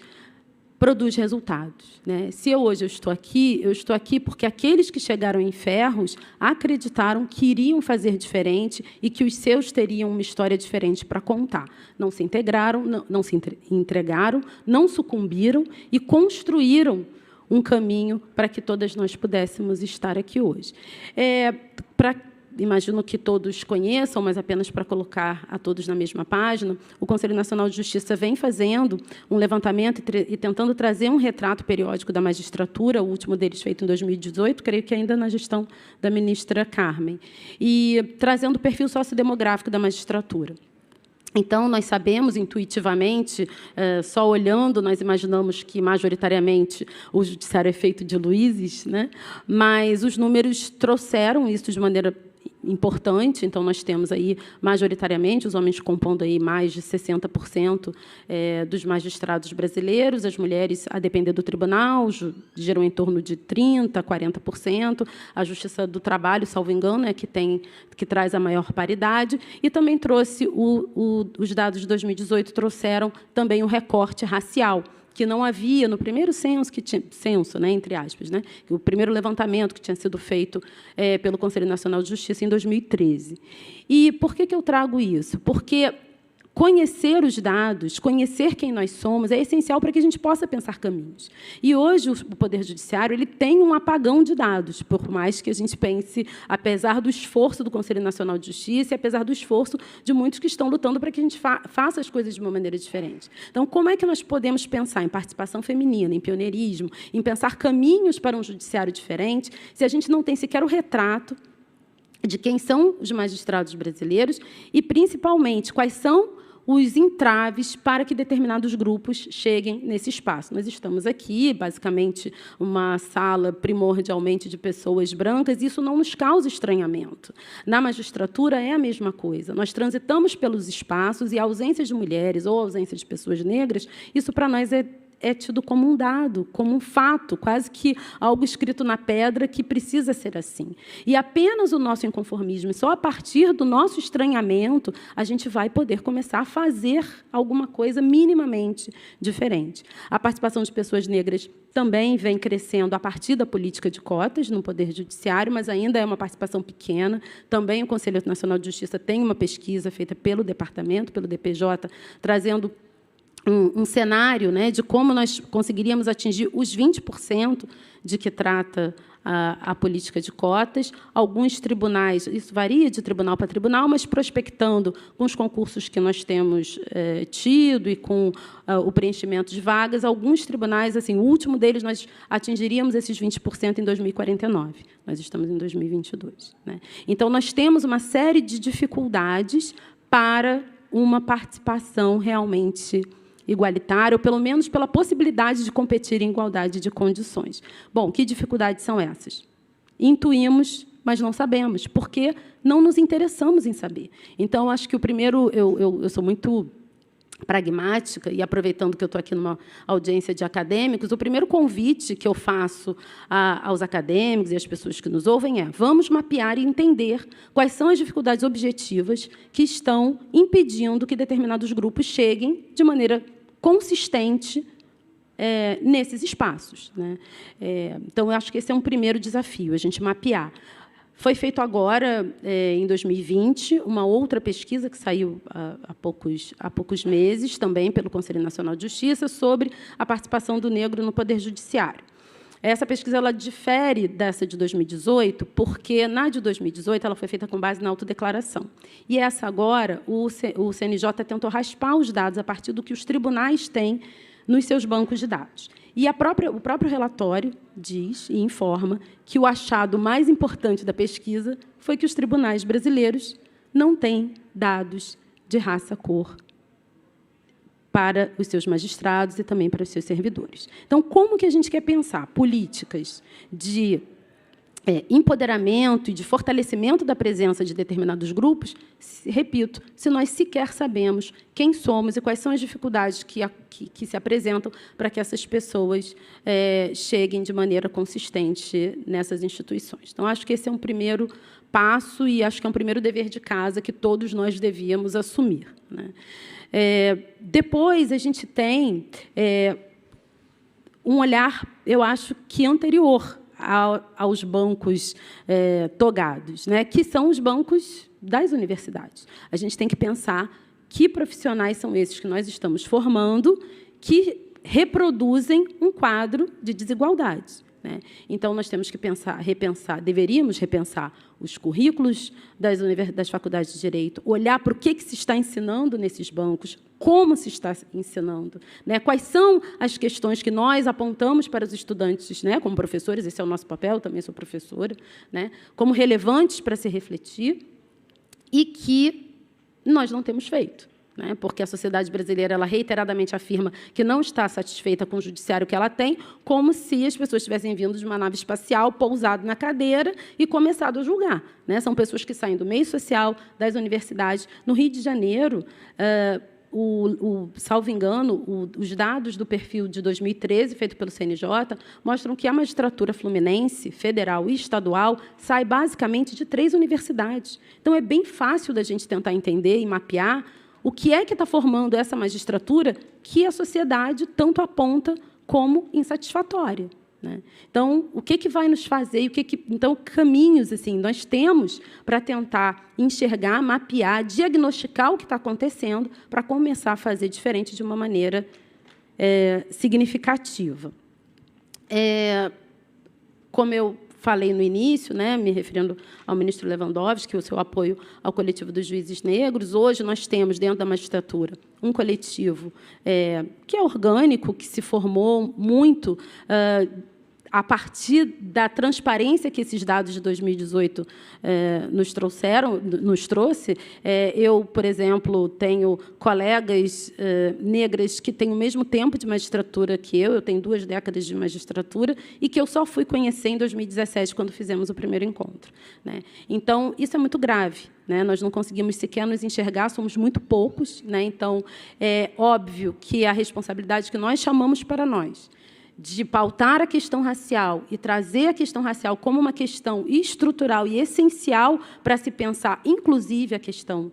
Speaker 4: produz resultados, né? Se hoje eu estou aqui porque aqueles que chegaram em Ferros acreditaram que iriam fazer diferente e que os seus teriam uma história diferente para contar. Não se integraram, não se entregaram, não sucumbiram e construíram um caminho para que todas nós pudéssemos estar aqui hoje. Para imagino que todos conheçam, mas apenas para colocar a todos na mesma página, o Conselho Nacional de Justiça vem fazendo um levantamento e tentando trazer um retrato periódico da magistratura, o último deles feito em 2018, creio que ainda na gestão da ministra Carmen, e trazendo o perfil sociodemográfico da magistratura. Então, nós sabemos intuitivamente, só olhando, nós imaginamos que, majoritariamente, o judiciário é feito de Luizes, né? Mas os números trouxeram isso de maneira importante. Então, nós temos aí, majoritariamente, os homens compondo aí mais de 60% dos magistrados brasileiros, as mulheres, a depender do tribunal, geram em torno de 30%, 40%. A Justiça do Trabalho, salvo engano, é que traz a maior paridade. E também trouxe, os dados de 2018 trouxeram também o recorte racial, que não havia no primeiro censo, né, entre aspas, né, o primeiro levantamento que tinha sido feito pelo Conselho Nacional de Justiça em 2013. E por que eu trago isso? Porque conhecer os dados, conhecer quem nós somos, é essencial para que a gente possa pensar caminhos. E hoje o Poder Judiciário ele tem um apagão de dados, por mais que a gente pense, apesar do esforço do Conselho Nacional de Justiça e apesar do esforço de muitos que estão lutando para que a gente faça as coisas de uma maneira diferente. Então, como é que nós podemos pensar em participação feminina, em pioneirismo, em pensar caminhos para um judiciário diferente, se a gente não tem sequer o retrato de quem são os magistrados brasileiros e, principalmente, quais são os entraves para que determinados grupos cheguem nesse espaço. Nós estamos aqui, basicamente, uma sala primordialmente de pessoas brancas, e isso não nos causa estranhamento. Na magistratura é a mesma coisa. Nós transitamos pelos espaços e a ausência de mulheres ou a ausência de pessoas negras, isso para nós é tido como um dado, como um fato, quase que algo escrito na pedra que precisa ser assim. E apenas o nosso inconformismo, e só a partir do nosso estranhamento, a gente vai poder começar a fazer alguma coisa minimamente diferente. A participação de pessoas negras também vem crescendo a partir da política de cotas no Poder Judiciário, mas ainda é uma participação pequena. Também o Conselho Nacional de Justiça tem uma pesquisa feita pelo departamento, pelo DPJ, trazendo um cenário, né, de como nós conseguiríamos atingir os 20% de que trata a política de cotas. Alguns tribunais, isso varia de tribunal para tribunal, mas prospectando com os concursos que nós temos tido e com o preenchimento de vagas, alguns tribunais, assim, o último deles, nós atingiríamos esses 20% em 2049. Nós estamos em 2022. Né? Então, nós temos uma série de dificuldades para uma participação realmente igualitária, ou, pelo menos, pela possibilidade de competir em igualdade de condições. Bom, que dificuldades são essas? Intuímos, mas não sabemos, porque não nos interessamos em saber. Então, acho que o primeiro... Eu sou muito pragmática, e aproveitando que eu estou aqui numa audiência de acadêmicos, o primeiro convite que eu faço aos acadêmicos e às pessoas que nos ouvem é: vamos mapear e entender quais são as dificuldades objetivas que estão impedindo que determinados grupos cheguem de maneira consistente nesses espaços. Né? Então, eu acho que esse é um primeiro desafio, a gente mapear. Foi feito agora, em 2020, uma outra pesquisa que saiu há poucos meses, também pelo Conselho Nacional de Justiça, sobre a participação do negro no Poder Judiciário. Essa pesquisa ela difere dessa de 2018, porque, na de 2018, ela foi feita com base na autodeclaração. E essa agora, o CNJ tentou raspar os dados a partir do que os tribunais têm nos seus bancos de dados. E o próprio relatório diz e informa que o achado mais importante da pesquisa foi que os tribunais brasileiros não têm dados de raça, cor para os seus magistrados e também para os seus servidores. Então, como que a gente quer pensar políticas de empoderamento e de fortalecimento da presença de determinados grupos, repito, se nós sequer sabemos quem somos e quais são as dificuldades que se apresentam para que essas pessoas cheguem de maneira consistente nessas instituições. Então, acho que esse é um primeiro passo e acho que é um primeiro dever de casa que todos nós devíamos assumir. Né? Depois, a gente tem um olhar, eu acho, que anterior aos bancos togados, né, que são os bancos das universidades. A gente tem que pensar que profissionais são esses que nós estamos formando que reproduzem um quadro de desigualdade. né? Então, nós temos que deveríamos repensar os currículos das faculdades de Direito, olhar para o que se está ensinando nesses bancos, como se está ensinando, né? Quais são as questões que nós apontamos para os estudantes, né? Como professores, esse é o nosso papel, eu também sou professora, né? Como relevantes para se refletir e que nós não temos feito, né? Porque a sociedade brasileira ela reiteradamente afirma que não está satisfeita com o judiciário que ela tem, como se as pessoas tivessem vindo de uma nave espacial, pousado na cadeira e começado a julgar, né? São pessoas que saem do meio social, das universidades. No Rio de Janeiro, salvo engano, os dados do perfil de 2013, feito pelo CNJ, mostram que a magistratura fluminense, federal e estadual, sai basicamente de 3 universidades. Então, é bem fácil da gente tentar entender e mapear o que é que está formando essa magistratura que a sociedade tanto aponta como insatisfatória, né? Então, o que vai nos fazer? Então, caminhos assim, nós temos para tentar enxergar, mapear, diagnosticar o que está acontecendo para começar a fazer diferente de uma maneira significativa. Como eu falei no início, né, me referindo ao ministro Lewandowski, o seu apoio ao coletivo dos juízes negros, hoje nós temos, dentro da magistratura, um coletivo que é orgânico, que se formou muito a partir da transparência que esses dados de 2018 nos trouxe. Eu, por exemplo, tenho colegas negras que têm o mesmo tempo de magistratura que eu tenho 2 décadas de magistratura, e que eu só fui conhecer em 2017, quando fizemos o primeiro encontro, né? Então, isso é muito grave, né? Nós não conseguimos sequer nos enxergar, somos muito poucos, né? Então, é óbvio que a responsabilidade que nós chamamos para nós de pautar a questão racial e trazer a questão racial como uma questão estrutural e essencial para se pensar, inclusive, a questão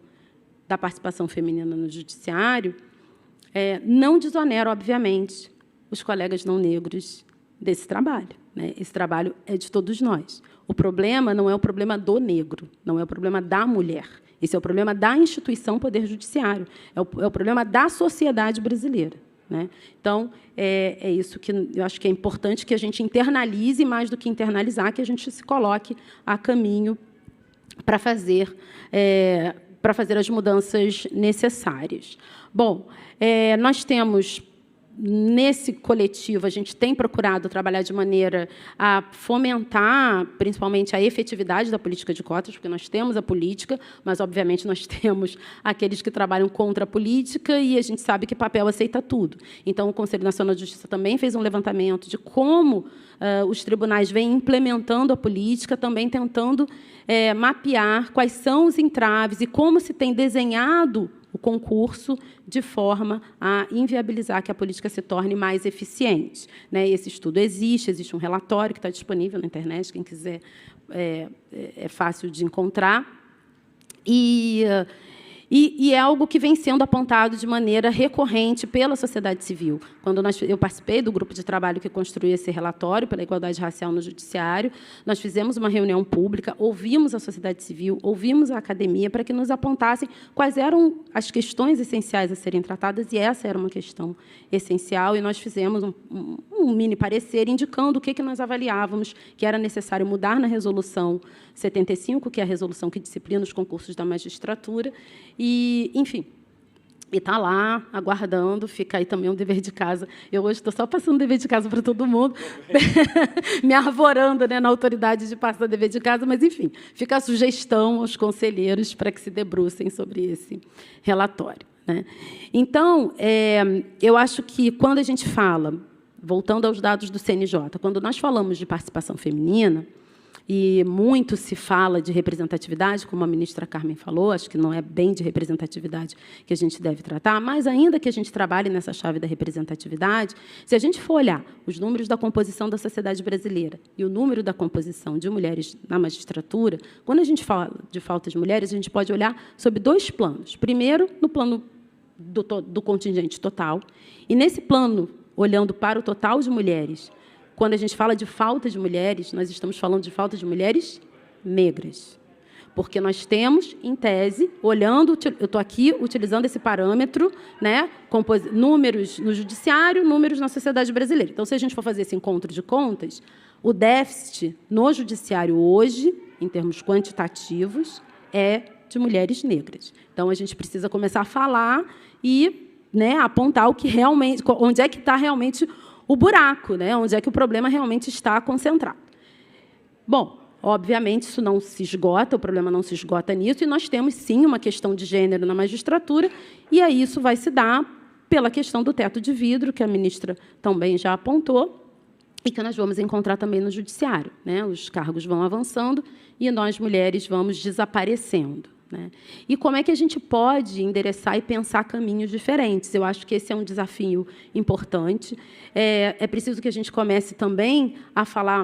Speaker 4: da participação feminina no judiciário, não desonera, obviamente, os colegas não negros desse trabalho, né? Esse trabalho é de todos nós. O problema não é o problema do negro, não é o problema da mulher. Esse é o problema da instituição Poder Judiciário, é o problema da sociedade brasileira, né? Então, é isso que eu acho que é importante que a gente internalize, mais do que internalizar, que a gente se coloque a caminho para fazer as mudanças necessárias. Bom, nós temos, nesse coletivo, a gente tem procurado trabalhar de maneira a fomentar, principalmente, a efetividade da política de cotas, porque nós temos a política, mas, obviamente, nós temos aqueles que trabalham contra a política, e a gente sabe que papel aceita tudo. Então, o Conselho Nacional de Justiça também fez um levantamento de como os tribunais vêm implementando a política, também tentando mapear quais são os entraves e como se tem desenhado o concurso de forma a inviabilizar que a política se torne mais eficiente, né? Esse estudo existe um relatório que está disponível na internet, quem quiser, é fácil de encontrar. E é algo que vem sendo apontado de maneira recorrente pela sociedade civil. Quando eu participei do grupo de trabalho que construiu esse relatório pela igualdade racial no judiciário, nós fizemos uma reunião pública, ouvimos a sociedade civil, ouvimos a academia, para que nos apontassem quais eram as questões essenciais a serem tratadas, e essa era uma questão essencial, e nós fizemos um mini parecer indicando o que nós avaliávamos que era necessário mudar na Resolução 75, que é a resolução que disciplina os concursos da magistratura. E, enfim, está lá, aguardando, fica aí também um dever de casa. Eu hoje estou só passando dever de casa para todo mundo, me arvorando, né, na autoridade de passar dever de casa, mas, enfim, fica a sugestão aos conselheiros para que se debrucem sobre esse relatório, né? Então, eu acho que, quando a gente fala, voltando aos dados do CNJ, quando nós falamos de participação feminina, e muito se fala de representatividade, como a ministra Carmen falou, acho que não é bem de representatividade que a gente deve tratar, mas, ainda que a gente trabalhe nessa chave da representatividade, se a gente for olhar os números da composição da sociedade brasileira e o número da composição de mulheres na magistratura, quando a gente fala de falta de mulheres, a gente pode olhar sobre 2 planos. Primeiro, no plano do contingente total, e, nesse plano, olhando para o total de mulheres, quando a gente fala de falta de mulheres, nós estamos falando de falta de mulheres negras. Porque nós temos, em tese, olhando, eu estou aqui utilizando esse parâmetro, né, números no judiciário, números na sociedade brasileira. Então, se a gente for fazer esse encontro de contas, o déficit no judiciário hoje, em termos quantitativos, é de mulheres negras. Então, a gente precisa começar a falar e, né, apontar o que realmente, onde é que está realmente o buraco, né, onde é que o problema realmente está concentrado. Bom, obviamente, isso não se esgota, o problema não se esgota nisso, e nós temos, sim, uma questão de gênero na magistratura, e aí isso vai se dar pela questão do teto de vidro, que a ministra também já apontou, e que nós vamos encontrar também no judiciário, né? Os cargos vão avançando e nós, mulheres, vamos desaparecendo, né? E como é que a gente pode endereçar e pensar caminhos diferentes? Eu acho que esse é um desafio importante. É preciso que a gente comece também a falar,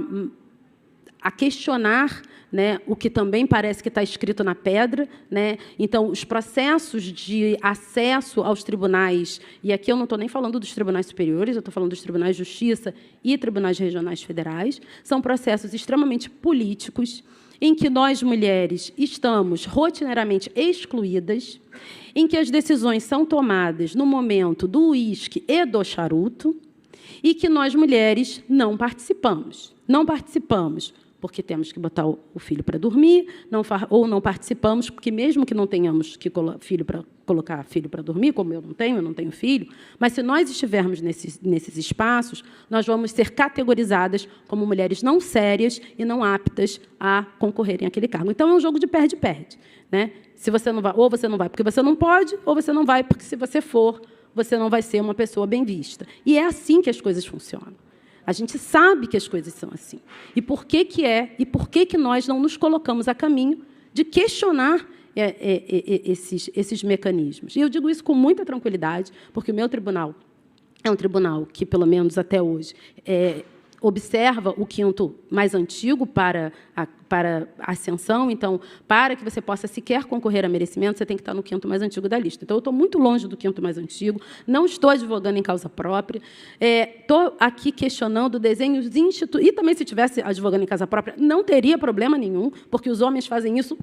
Speaker 4: a questionar, né, o que também parece que está escrito na pedra, né? Então, os processos de acesso aos tribunais, e aqui eu não estou nem falando dos tribunais superiores, eu estou falando dos tribunais de justiça e tribunais regionais federais, são processos extremamente políticos, em que nós, mulheres, estamos rotineiramente excluídas, em que as decisões são tomadas no momento do uísque e do charuto, e que nós, mulheres, não participamos. Não participamos porque temos que botar o filho para dormir, ou não participamos, porque, mesmo que não tenhamos que colocar filho para dormir, como eu não tenho filho, mas, se nós estivermos nesses espaços, nós vamos ser categorizadas como mulheres não sérias e não aptas a concorrerem àquele cargo. Então, é um jogo de perde-perde, né? Se você não vai, ou você não vai porque você não pode, ou você não vai porque, se você for, você não vai ser uma pessoa bem vista. E é assim que as coisas funcionam. A gente sabe que as coisas são assim. E por que e por que nós não nos colocamos a caminho de questionar esses mecanismos? E eu digo isso com muita tranquilidade, porque o meu tribunal é um tribunal que, pelo menos até hoje, observa o quinto mais antigo para a ascensão. Então, para que você possa sequer concorrer a merecimento, você tem que estar no quinto mais antigo da lista. Então, eu estou muito longe do quinto mais antigo, não estou advogando em causa própria, estou aqui questionando desenhos e também, se estivesse advogando em causa própria, não teria problema nenhum, porque os homens fazem isso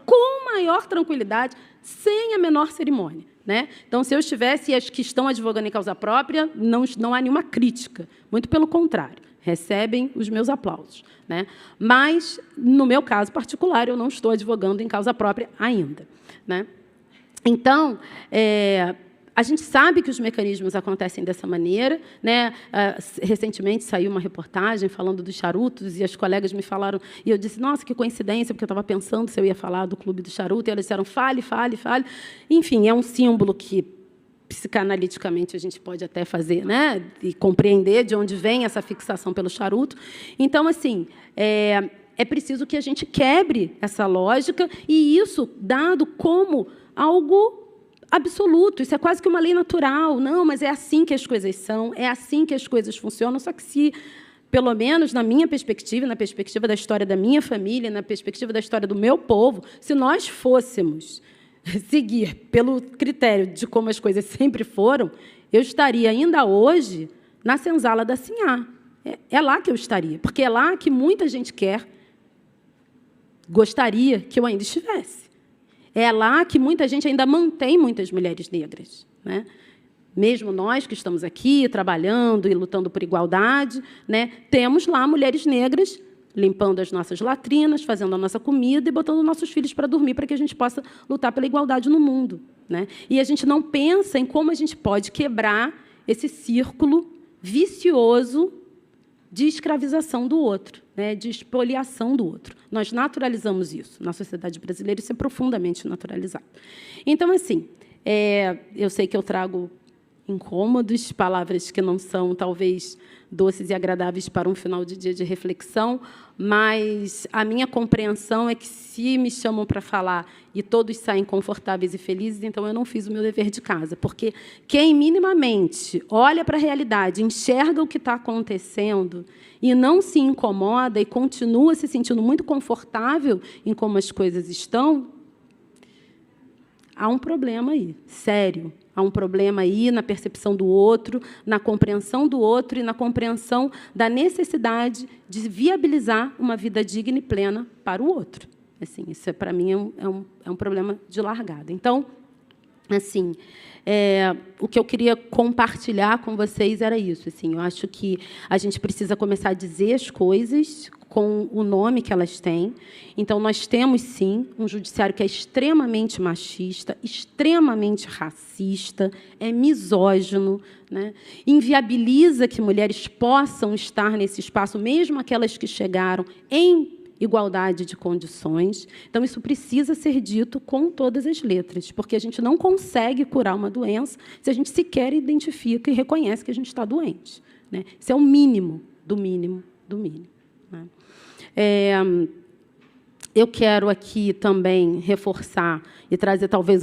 Speaker 4: com maior tranquilidade, sem a menor cerimônia, né? Então, se eu estivesse e as que estão advogando em causa própria, não há nenhuma crítica, muito pelo contrário, recebem os meus aplausos, né? Mas, no meu caso particular, eu não estou advogando em causa própria ainda, né? Então, a gente sabe que os mecanismos acontecem dessa maneira, né? Recentemente saiu uma reportagem falando dos charutos, e as colegas me falaram, e eu disse, nossa, que coincidência, porque eu estava pensando se eu ia falar do Clube do Charuto, e elas disseram, fale, fale, fale. Enfim, é um símbolo que, psicanaliticamente, a gente pode até fazer, né? E compreender de onde vem essa fixação pelo charuto. Então, assim, é preciso que a gente quebre essa lógica, e isso dado como algo absoluto, isso é quase que uma lei natural. Não, mas é assim que as coisas são, é assim que as coisas funcionam, só que, se, pelo menos na minha perspectiva, na perspectiva da história da minha família, na perspectiva da história do meu povo, se nós fôssemos seguir pelo critério de como as coisas sempre foram, eu estaria ainda hoje na senzala da Sinhá. É lá que eu estaria, porque é lá que muita gente gostaria que eu ainda estivesse. É lá que muita gente ainda mantém muitas mulheres negras, né? Mesmo nós que estamos aqui trabalhando e lutando por igualdade, né, temos lá mulheres negras limpando as nossas latrinas, fazendo a nossa comida e botando nossos filhos para dormir, para que a gente possa lutar pela igualdade no mundo, né? E a gente não pensa em como a gente pode quebrar esse círculo vicioso de escravização do outro, né, de expoliação do outro. Nós naturalizamos isso. Na sociedade brasileira, isso é profundamente naturalizado. Então, assim, eu sei que eu trago incômodos, palavras que não são, talvez, doces e agradáveis para um final de dia de reflexão, mas a minha compreensão é que, se me chamam para falar e todos saem confortáveis e felizes, então eu não fiz o meu dever de casa, porque quem minimamente olha para a realidade, enxerga o que está acontecendo e não se incomoda e continua se sentindo muito confortável em como as coisas estão, há um problema aí, sério. Há um problema aí na percepção do outro, na compreensão do outro e na compreensão da necessidade de viabilizar uma vida digna e plena para o outro. Assim, isso, para mim, é um problema de largada. Então, assim, o que eu queria compartilhar com vocês era isso. Assim, eu acho que a gente precisa começar a dizer as coisas com o nome que elas têm. Então, nós temos, sim, um judiciário que é extremamente machista, extremamente racista, é misógino, né? Inviabiliza que mulheres possam estar nesse espaço, mesmo aquelas que chegaram em igualdade de condições. Então, isso precisa ser dito com todas as letras, porque a gente não consegue curar uma doença se a gente sequer identifica e reconhece que a gente está doente, né? Isso é o mínimo do mínimo do mínimo, né? Eu quero aqui também reforçar e trazer, talvez,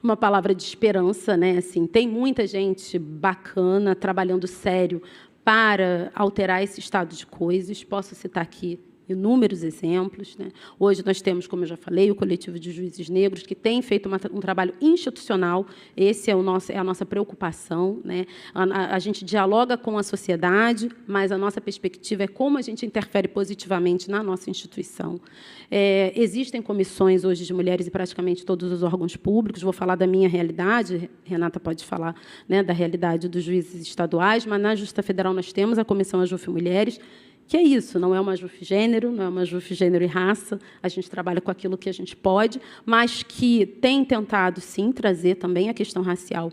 Speaker 4: uma palavra de esperança, né? Assim, tem muita gente bacana, trabalhando sério para alterar esse estado de coisas. Posso citar aqui inúmeros exemplos, né? Hoje nós temos, como eu já falei, o Coletivo de Juízes Negros, que tem feito um trabalho institucional. Esse é a nossa preocupação, né? A gente dialoga com a sociedade, mas a nossa perspectiva é como a gente interfere positivamente na nossa instituição. Existem comissões hoje de mulheres em praticamente todos os órgãos públicos. Vou falar da minha realidade, Renata pode falar, né, da realidade dos juízes estaduais, mas na Justiça Federal nós temos a Comissão AJUF Mulheres, que é isso, não é uma AJUF gênero, não é uma AJUF gênero e raça, a gente trabalha com aquilo que a gente pode, mas que tem tentado, sim, trazer também a questão racial,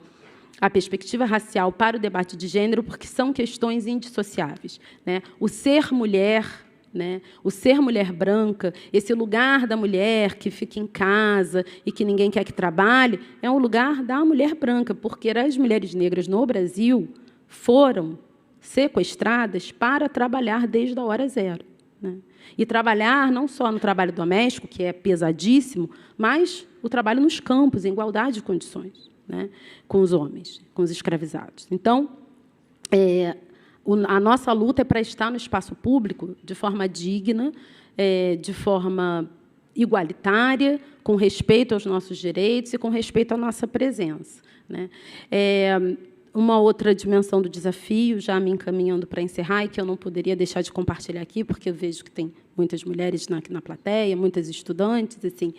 Speaker 4: a perspectiva racial para o debate de gênero, porque são questões indissociáveis, né? O ser mulher, né? O ser mulher branca, esse lugar da mulher que fica em casa e que ninguém quer que trabalhe, é um lugar da mulher branca, porque as mulheres negras no Brasil foram sequestradas para trabalhar desde a hora zero, né? E trabalhar não só no trabalho doméstico, que é pesadíssimo, mas o trabalho nos campos, em igualdade de condições, né, com os homens, com os escravizados. Então, a nossa luta é para estar no espaço público de forma digna, de forma igualitária, com respeito aos nossos direitos e com respeito à nossa presença, né? Uma outra dimensão do desafio, já me encaminhando para encerrar, e que eu não poderia deixar de compartilhar aqui, porque eu vejo que tem muitas mulheres aqui na plateia, muitas estudantes, assim,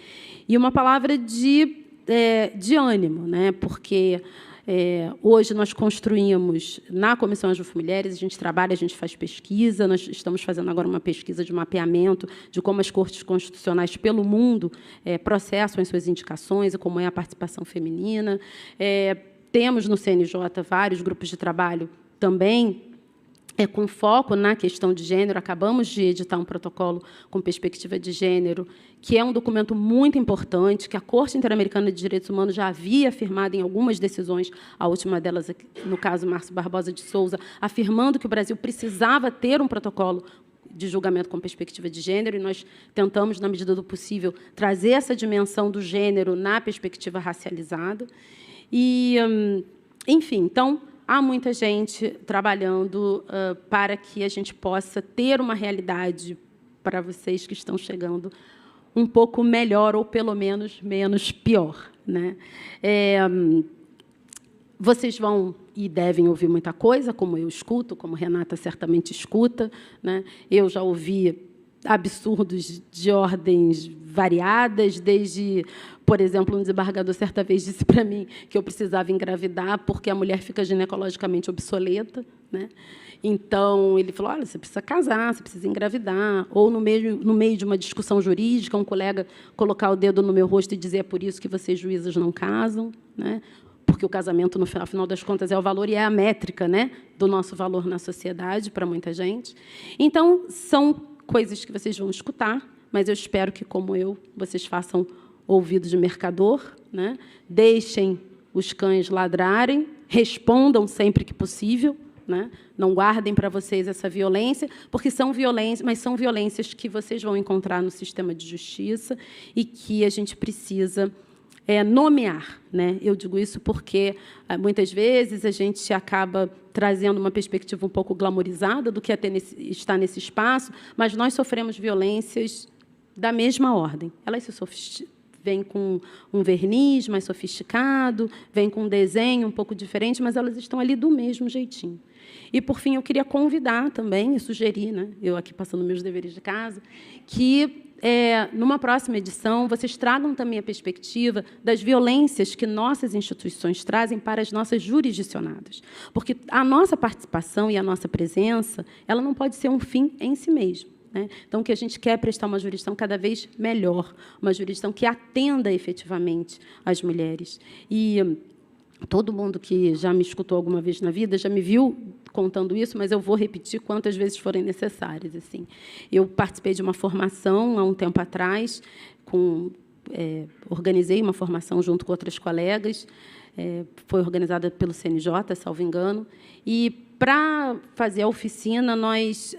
Speaker 4: e uma palavra de ânimo, né? Porque hoje nós construímos, na Comissão AJUF Mulheres, a gente trabalha, a gente faz pesquisa, nós estamos fazendo agora uma pesquisa de mapeamento de como as cortes constitucionais pelo mundo processam as suas indicações e como é a participação feminina. Temos no CNJ vários grupos de trabalho também com foco na questão de gênero. Acabamos de editar um protocolo com perspectiva de gênero, que é um documento muito importante, que a Corte Interamericana de Direitos Humanos já havia afirmado em algumas decisões, a última delas, no caso Márcio Barbosa de Souza, afirmando que o Brasil precisava ter um protocolo de julgamento com perspectiva de gênero, e nós tentamos, na medida do possível, trazer essa dimensão do gênero na perspectiva racializada. E, enfim, então, há muita gente trabalhando para que a gente possa ter uma realidade para vocês que estão chegando um pouco melhor, ou, pelo menos, menos pior, né? Vocês vão e devem ouvir muita coisa, como eu escuto, como Renata certamente escuta, né? Eu já ouvi absurdos de ordens variadas, desde, por exemplo, um desembargador certa vez disse para mim que eu precisava engravidar porque a mulher fica ginecologicamente obsoleta, né? Então, ele falou, olha, você precisa casar, você precisa engravidar. Ou, no meio de uma discussão jurídica, um colega colocar o dedo no meu rosto e dizer, é por isso que vocês, juízes, não casam, né? Porque o casamento, no final das contas, é o valor e é a métrica, né, do nosso valor na sociedade, para muita gente. Então, são coisas que vocês vão escutar, mas eu espero que, como eu, vocês façam ouvido de mercador, né? Deixem os cães ladrarem, respondam sempre que possível, né? Não guardem para vocês essa violência, porque são violências, mas são violências que vocês vão encontrar no sistema de justiça e que a gente precisa nomear, né? Eu digo isso porque, muitas vezes, a gente acaba trazendo uma perspectiva um pouco glamorizada do que está nesse espaço, mas nós sofremos violências da mesma ordem. Elas vêm com um verniz mais sofisticado, vêm com um desenho um pouco diferente, mas elas estão ali do mesmo jeitinho. E, por fim, eu queria convidar também, e sugerir, né, eu aqui passando meus deveres de casa, que numa próxima edição, vocês tragam também a perspectiva das violências que nossas instituições trazem para as nossas jurisdicionadas. Porque a nossa participação e a nossa presença, ela não pode ser um fim em si mesmo, né? Então, o que a gente quer é prestar uma jurisdição cada vez melhor, uma jurisdição que atenda efetivamente as mulheres. E todo mundo que já me escutou alguma vez na vida já me viu contando isso, mas eu vou repetir quantas vezes forem necessárias. Assim, eu participei de uma formação há um tempo atrás, organizei uma formação junto com outras colegas, foi organizada pelo CNJ, salvo engano, e, para fazer a oficina, nós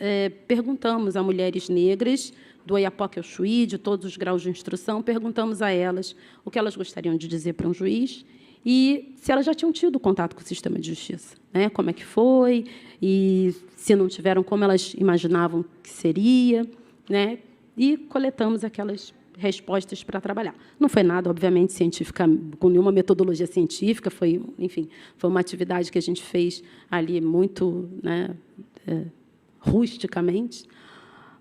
Speaker 4: perguntamos a mulheres negras do Oiapoque ao Chuí, de todos os graus de instrução, perguntamos a elas o que elas gostariam de dizer para um juiz e se elas já tinham tido contato com o sistema de justiça, né? Como é que foi, e se não tiveram, como elas imaginavam que seria, né? E coletamos aquelas respostas para trabalhar. Não foi nada, obviamente, científica, com nenhuma metodologia científica, foi, enfim, foi uma atividade que a gente fez ali muito, né, rusticamente.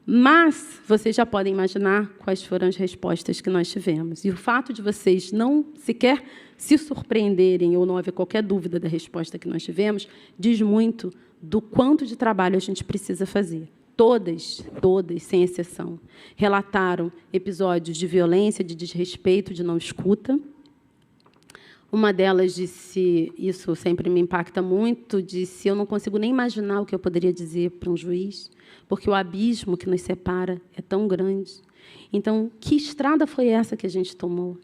Speaker 4: Mas vocês já podem imaginar quais foram as respostas que nós tivemos. E o fato de vocês não sequer se surpreenderem ou não haver qualquer dúvida da resposta que nós tivemos diz muito do quanto de trabalho a gente precisa fazer. Todas, sem exceção, relataram episódios de violência, de desrespeito, de não escuta. Uma delas disse, isso sempre me impacta muito, disse: eu não consigo nem imaginar o que eu poderia dizer para um juiz, porque o abismo que nos separa é tão grande. Então, que estrada foi essa que a gente tomou,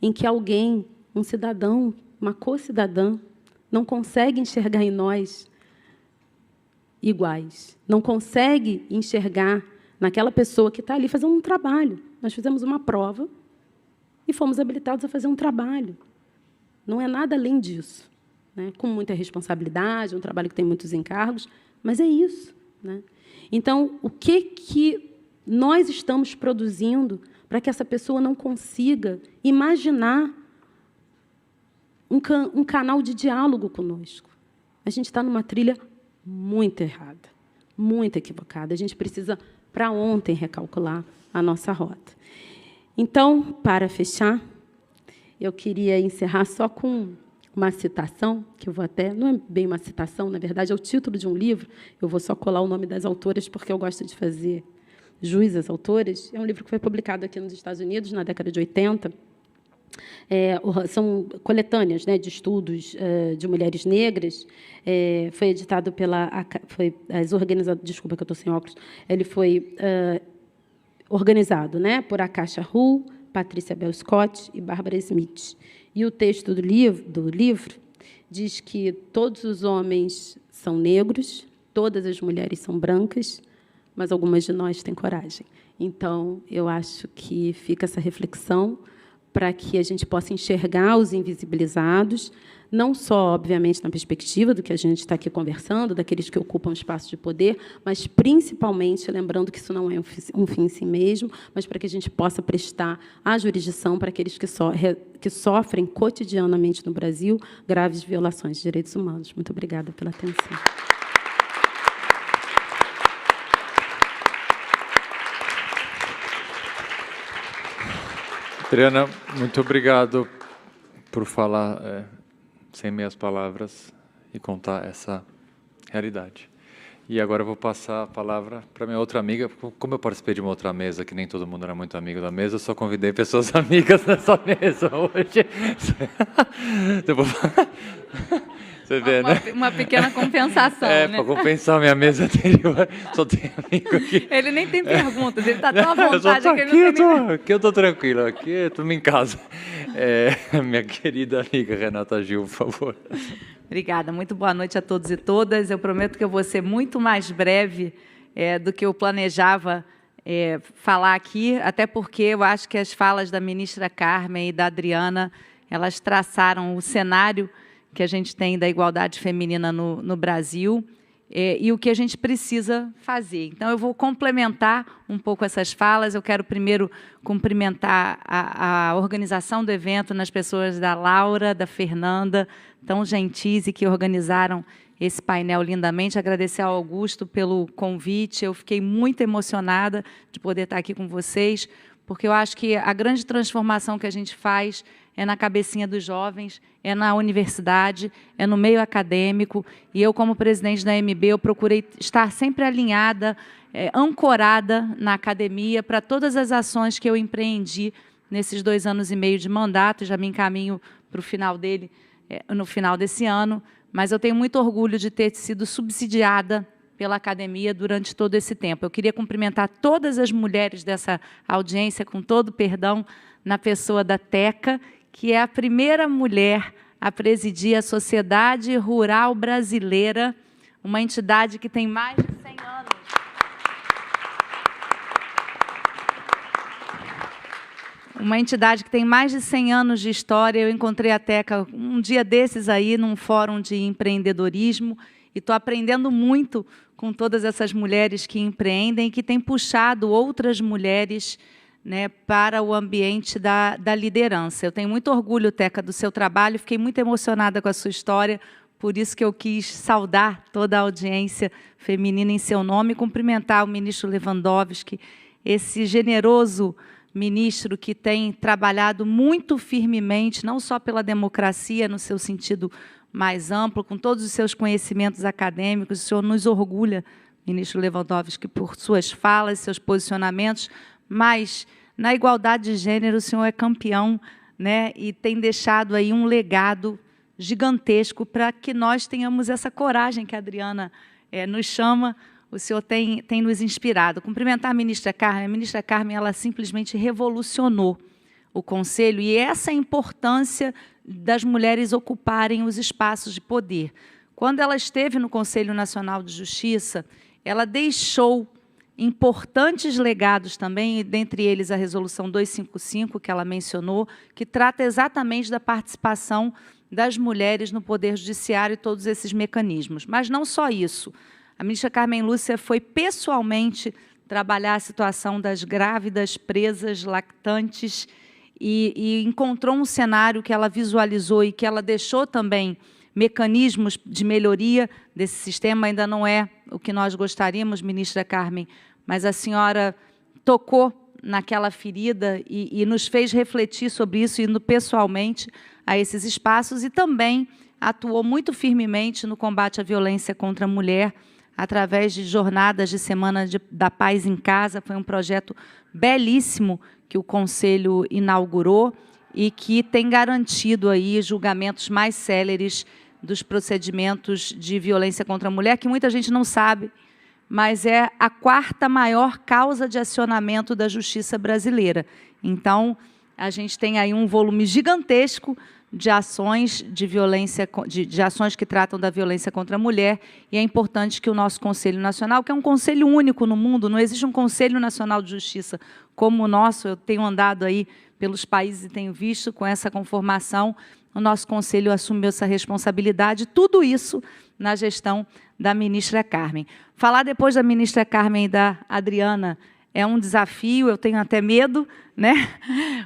Speaker 4: em que alguém, um cidadão, uma co-cidadã, não consegue enxergar em nós iguais, não consegue enxergar naquela pessoa que está ali fazendo um trabalho. Nós fizemos uma prova e fomos habilitados a fazer um trabalho. Não é nada além disso, né? Com muita responsabilidade, um trabalho que tem muitos encargos, mas é isso, né? Então, o que nós estamos produzindo para que essa pessoa não consiga imaginar um canal de diálogo conosco? A gente está numa trilha muito errada, muito equivocada. A gente precisa, para ontem, recalcular a nossa rota. Então, para fechar, eu queria encerrar só com uma citação, que eu vou até... Não é bem uma citação, na verdade, é o título de um livro. Eu vou só colar o nome das autoras, porque eu gosto de fazer jus às autoras. É um livro que foi publicado aqui nos Estados Unidos, na década de 80. São coletâneas, né, de estudos de mulheres negras. Foi editado pela... Desculpa, que eu estou sem óculos. Ele foi organizado, né, por Akasha Hull, Patrícia Bell Scott e Barbara Smith. E o texto do livro diz que todos os homens são negros, todas as mulheres são brancas, mas algumas de nós têm coragem. Então, eu acho que fica essa reflexão para que a gente possa enxergar os invisibilizados, não só, obviamente, na perspectiva do que a gente está aqui conversando, daqueles que ocupam espaço de poder, mas, principalmente, lembrando que isso não é um fim em si mesmo, mas para que a gente possa prestar a jurisdição para aqueles que sofrem cotidianamente no Brasil graves violações de direitos humanos. Muito obrigada pela atenção.
Speaker 2: Adriana, muito obrigado por falar sem meias palavras e contar essa realidade. E agora eu vou passar a palavra para minha outra amiga. Como eu participei de uma outra mesa, que nem todo mundo era muito amigo da mesa, eu só convidei pessoas amigas nessa mesa hoje. Você vê, né?
Speaker 5: Uma pequena compensação, né?
Speaker 2: Para compensar a minha mesa anterior, só tem amigo aqui.
Speaker 5: Ele nem tem perguntas, ele está tão à vontade que ele não tem
Speaker 2: Aqui eu estou tranquilo, aqui eu estou em casa. Minha querida amiga Renata Gil, por favor.
Speaker 5: Obrigada, muito boa noite a todos e todas. Eu prometo que eu vou ser muito mais breve do que eu planejava falar aqui, até porque eu acho que as falas da ministra Carmen e da Adriana, elas traçaram o cenário que a gente tem da igualdade feminina no Brasil e o que a gente precisa fazer. Então, eu vou complementar um pouco essas falas. Eu quero primeiro cumprimentar a organização do evento, nas pessoas da Laura, da Fernanda, tão gentis e que organizaram esse painel lindamente. Agradecer ao Augusto pelo convite. Eu fiquei muito emocionada de poder estar aqui com vocês, porque eu acho que a grande transformação que a gente faz é na cabecinha dos jovens, é na universidade, é no meio acadêmico. E eu, como presidente da MB, eu procurei estar sempre alinhada, ancorada na academia para todas as ações que eu empreendi nesses 2 anos e meio de mandato. Já me encaminho para o final dele, no final desse ano. Mas eu tenho muito orgulho de ter sido subsidiada pela academia durante todo esse tempo. Eu queria cumprimentar todas as mulheres dessa audiência, com todo perdão, na pessoa da Teca, que é a primeira mulher a presidir a Sociedade Rural Brasileira, uma entidade que tem mais de 100 anos. Uma entidade que tem mais de 100 anos de história. Eu encontrei a Teca um dia desses aí, num fórum de empreendedorismo, e estou aprendendo muito com todas essas mulheres que empreendem e que têm puxado outras mulheres, né, para o ambiente da liderança. Eu tenho muito orgulho, Teca, do seu trabalho, fiquei muito emocionada com a sua história, por isso que eu quis saudar toda a audiência feminina em seu nome e cumprimentar o ministro Lewandowski, esse generoso ministro que tem trabalhado muito firmemente, não só pela democracia, no seu sentido mais amplo, com todos os seus conhecimentos acadêmicos. O senhor nos orgulha, ministro Lewandowski, por suas falas, seus posicionamentos, mas na igualdade de gênero o senhor é campeão, né, e tem deixado aí um legado gigantesco para que nós tenhamos essa coragem que a Adriana nos chama. O senhor tem nos inspirado. Cumprimentar a ministra Carmen. A ministra Carmen, ela simplesmente revolucionou o Conselho, e essa é a importância das mulheres ocuparem os espaços de poder. Quando ela esteve no Conselho Nacional de Justiça, ela deixou importantes legados também, dentre eles a Resolução 255, que ela mencionou, que trata exatamente da participação das mulheres no Poder Judiciário e todos esses mecanismos. Mas não só isso. A ministra Carmen Lúcia foi pessoalmente trabalhar a situação das grávidas, presas, lactantes, e encontrou um cenário que ela visualizou e que ela deixou também mecanismos de melhoria desse sistema. Ainda não é o que nós gostaríamos, ministra Carmen, mas a senhora tocou naquela ferida e nos fez refletir sobre isso, indo pessoalmente a esses espaços, e também atuou muito firmemente no combate à violência contra a mulher, através de jornadas de Semana da Paz em Casa. Foi um projeto belíssimo que o Conselho inaugurou e que tem garantido aí julgamentos mais céleres dos procedimentos de violência contra a mulher, que muita gente não sabe, mas é a 4ª maior causa de acionamento da justiça brasileira. Então, a gente tem aí um volume gigantesco de ações de violência, de ações que tratam da violência contra a mulher, e é importante que o nosso Conselho Nacional, que é um conselho único no mundo, não existe um Conselho Nacional de Justiça como o nosso. Eu tenho andado aí pelos países e tenho visto, com essa conformação, o nosso Conselho assumiu essa responsabilidade, tudo isso na gestão da ministra Carmen. Falar depois da ministra Carmen e da Adriana é um desafio, eu tenho até medo, né?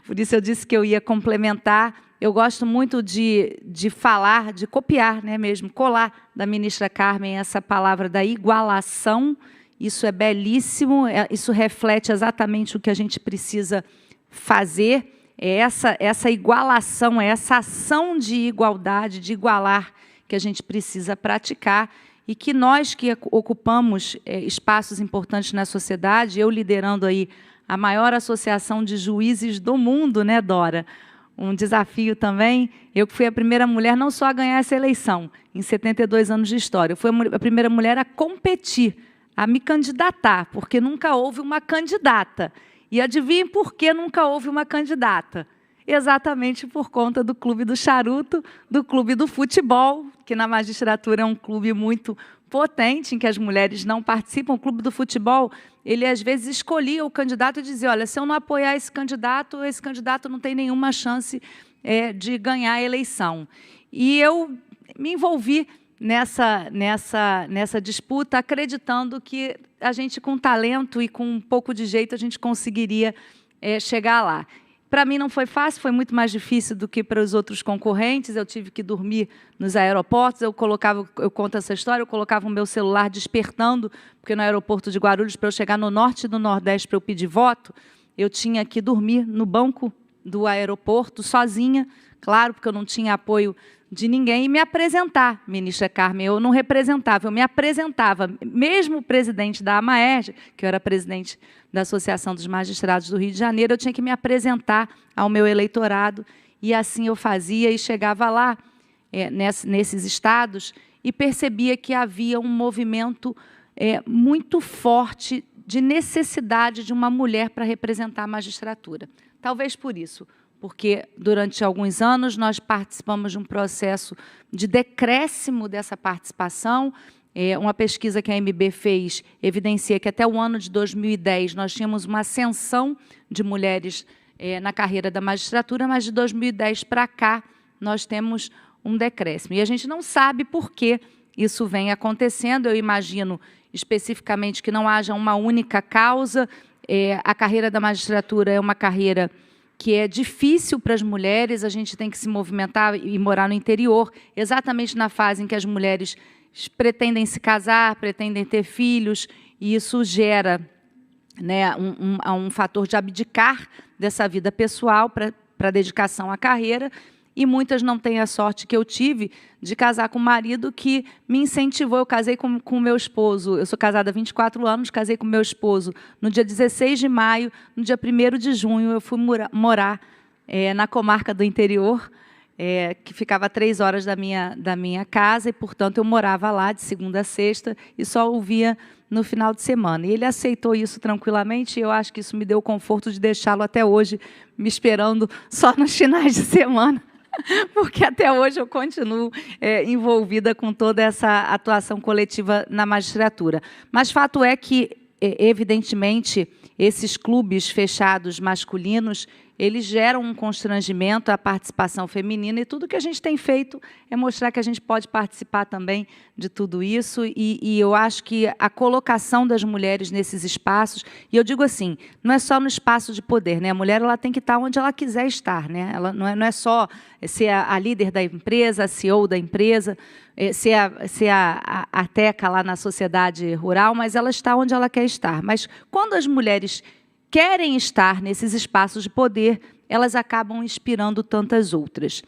Speaker 5: Por isso eu disse que eu ia complementar. Eu gosto muito de falar, de copiar, né, mesmo, colar da ministra Carmen essa palavra da igualação. Isso é belíssimo, isso reflete exatamente o que a gente precisa fazer. É essa igualação, é essa ação de igualdade, de igualar, que a gente precisa praticar, e que nós que ocupamos espaços importantes na sociedade, eu liderando aí a maior associação de juízes do mundo, né, Dora? Um desafio também. Eu que fui a primeira mulher não só a ganhar essa eleição, em 72 anos de história, eu fui a primeira mulher a competir, a me candidatar, porque nunca houve uma candidata. E adivinhem por que nunca houve uma candidata? Exatamente por conta do Clube do Charuto, do Clube do Futebol, que na magistratura é um clube muito potente, em que as mulheres não participam. O Clube do Futebol, ele às vezes escolhia o candidato e dizia: olha, se eu não apoiar esse candidato não tem nenhuma chance de ganhar a eleição. E eu me envolvi nessa disputa, acreditando que a gente, com talento e com um pouco de jeito, a gente conseguiria chegar lá. Para mim não foi fácil, foi muito mais difícil do que para os outros concorrentes. Eu tive que dormir nos aeroportos. Eu conto essa história, eu colocava o meu celular despertando, porque no aeroporto de Guarulhos, para eu chegar no norte e no nordeste para eu pedir voto, eu tinha que dormir no banco do aeroporto, sozinha, claro, porque eu não tinha apoio de ninguém, e me apresentar, ministra Carmen. Eu não representava, eu me apresentava. Mesmo o presidente da AMAERJ, que eu era presidente da Associação dos Magistrados do Rio de Janeiro, eu tinha que me apresentar ao meu eleitorado, e assim eu fazia, e chegava lá, nesses estados, e percebia que havia um movimento muito forte de necessidade de uma mulher para representar a magistratura. Talvez por isso, porque durante alguns anos nós participamos de um processo de decréscimo dessa participação. Uma pesquisa que a MB fez evidencia que até o ano de 2010 nós tínhamos uma ascensão de mulheres na carreira da magistratura, mas de 2010 para cá nós temos um decréscimo. E a gente não sabe por que isso vem acontecendo. Eu imagino especificamente que não haja uma única causa. A carreira da magistratura é uma carreira que é difícil para as mulheres, a gente tem que se movimentar e morar no interior, exatamente na fase em que as mulheres pretendem se casar, pretendem ter filhos, e isso gera, né, um fator de abdicar dessa vida pessoal para dedicação à carreira, e muitas não têm a sorte que eu tive de casar com um marido que me incentivou. Eu casei com o meu esposo, eu sou casada há 24 anos, casei com o meu esposo no dia 16 de maio, no dia 1º de junho, eu fui morar na comarca do interior, que ficava a 3 horas da minha casa, e, portanto, eu morava lá de segunda a sexta e só o via no final de semana. E ele aceitou isso tranquilamente, e eu acho que isso me deu o conforto de deixá-lo até hoje, me esperando só nos finais de semana, porque até hoje eu continuo envolvida com toda essa atuação coletiva na magistratura. Mas fato é que, evidentemente, esses clubes fechados masculinos, eles geram um constrangimento à participação feminina, e tudo que a gente tem feito é mostrar que a gente pode participar também de tudo isso, e eu acho que a colocação das mulheres nesses espaços, e eu digo assim, não é só no espaço de poder, né? A mulher ela tem que estar onde ela quiser estar, né? Ela não é só ser a líder da empresa, a CEO da empresa, ser a teca lá na sociedade rural, mas ela está onde ela quer estar. Mas quando as mulheres querem estar nesses espaços de poder, elas acabam inspirando tantas outras.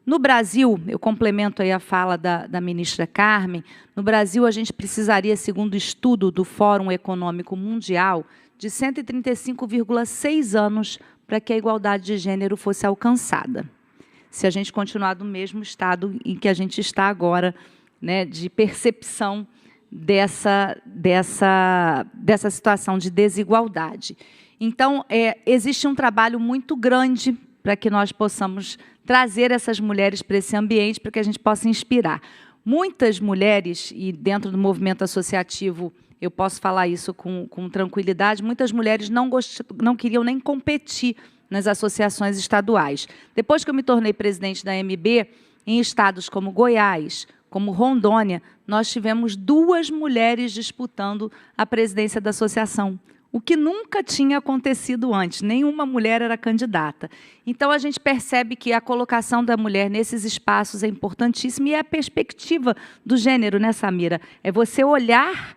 Speaker 5: No Brasil, eu complemento aí a fala da ministra Carmen, no Brasil a gente precisaria, segundo o estudo do Fórum Econômico Mundial, de 135,6 anos para que a igualdade de gênero fosse alcançada. Se a gente continuar no mesmo estado em que a gente está agora, né, de percepção dessa situação de desigualdade. Então, existe um trabalho muito grande para que nós possamos trazer essas mulheres para esse ambiente, para que a gente possa inspirar. Muitas mulheres, e dentro do movimento associativo eu posso falar isso com tranquilidade, muitas mulheres não queriam nem competir nas associações estaduais. Depois que eu me tornei presidente da MB, em estados como Goiás, como Rondônia, nós tivemos 2 mulheres disputando a presidência da associação, o que nunca tinha acontecido antes, nenhuma mulher era candidata. Então, a gente percebe que a colocação da mulher nesses espaços é importantíssima, e é a perspectiva do gênero, né, Samira? É você olhar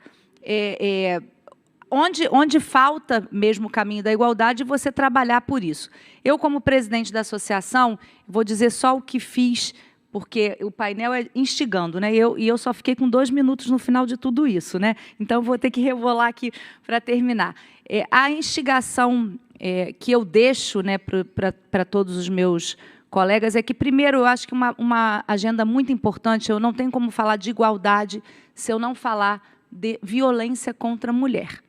Speaker 5: onde falta mesmo o caminho da igualdade e você trabalhar por isso. Eu, como presidente da associação, vou dizer só o que fiz, porque o painel é instigando, né? E eu só fiquei com 2 minutos no final de tudo isso, né? Então, vou ter que rebolar aqui para terminar. A instigação que eu deixo, né, para todos os meus colegas é que, primeiro, eu acho que uma agenda muito importante, eu não tenho como falar de igualdade se eu não falar de violência contra a mulher.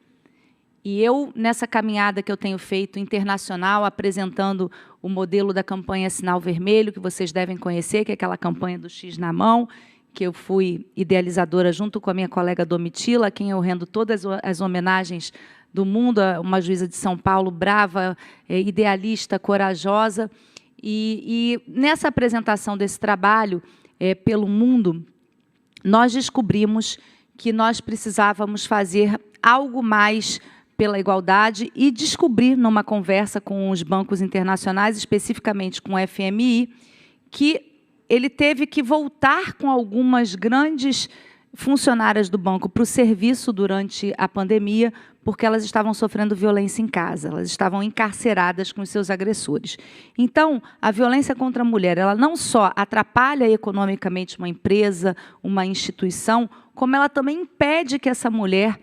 Speaker 5: E eu, nessa caminhada que eu tenho feito internacional, apresentando o modelo da campanha Sinal Vermelho, que vocês devem conhecer, que é aquela campanha do X na mão, que eu fui idealizadora junto com a minha colega Domitila, a quem eu rendo todas as homenagens do mundo, uma juíza de São Paulo, brava, idealista, corajosa. E nessa apresentação desse trabalho pelo mundo, nós descobrimos que nós precisávamos fazer algo mais pela igualdade e descobrir, numa conversa com os bancos internacionais, especificamente com o FMI, que ele teve que voltar com algumas grandes funcionárias do banco para o serviço durante a pandemia, porque elas estavam sofrendo violência em casa, elas estavam encarceradas com os seus agressores. Então, a violência contra a mulher, ela não só atrapalha economicamente uma empresa, uma instituição, como ela também impede que essa mulher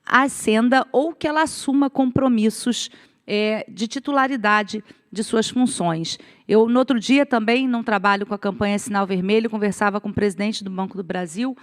Speaker 5: ascenda ou que ela assuma compromissos de titularidade de suas funções. Eu, no outro dia, também, num trabalho com a campanha Sinal Vermelho, conversava com o presidente do Banco do Brasil,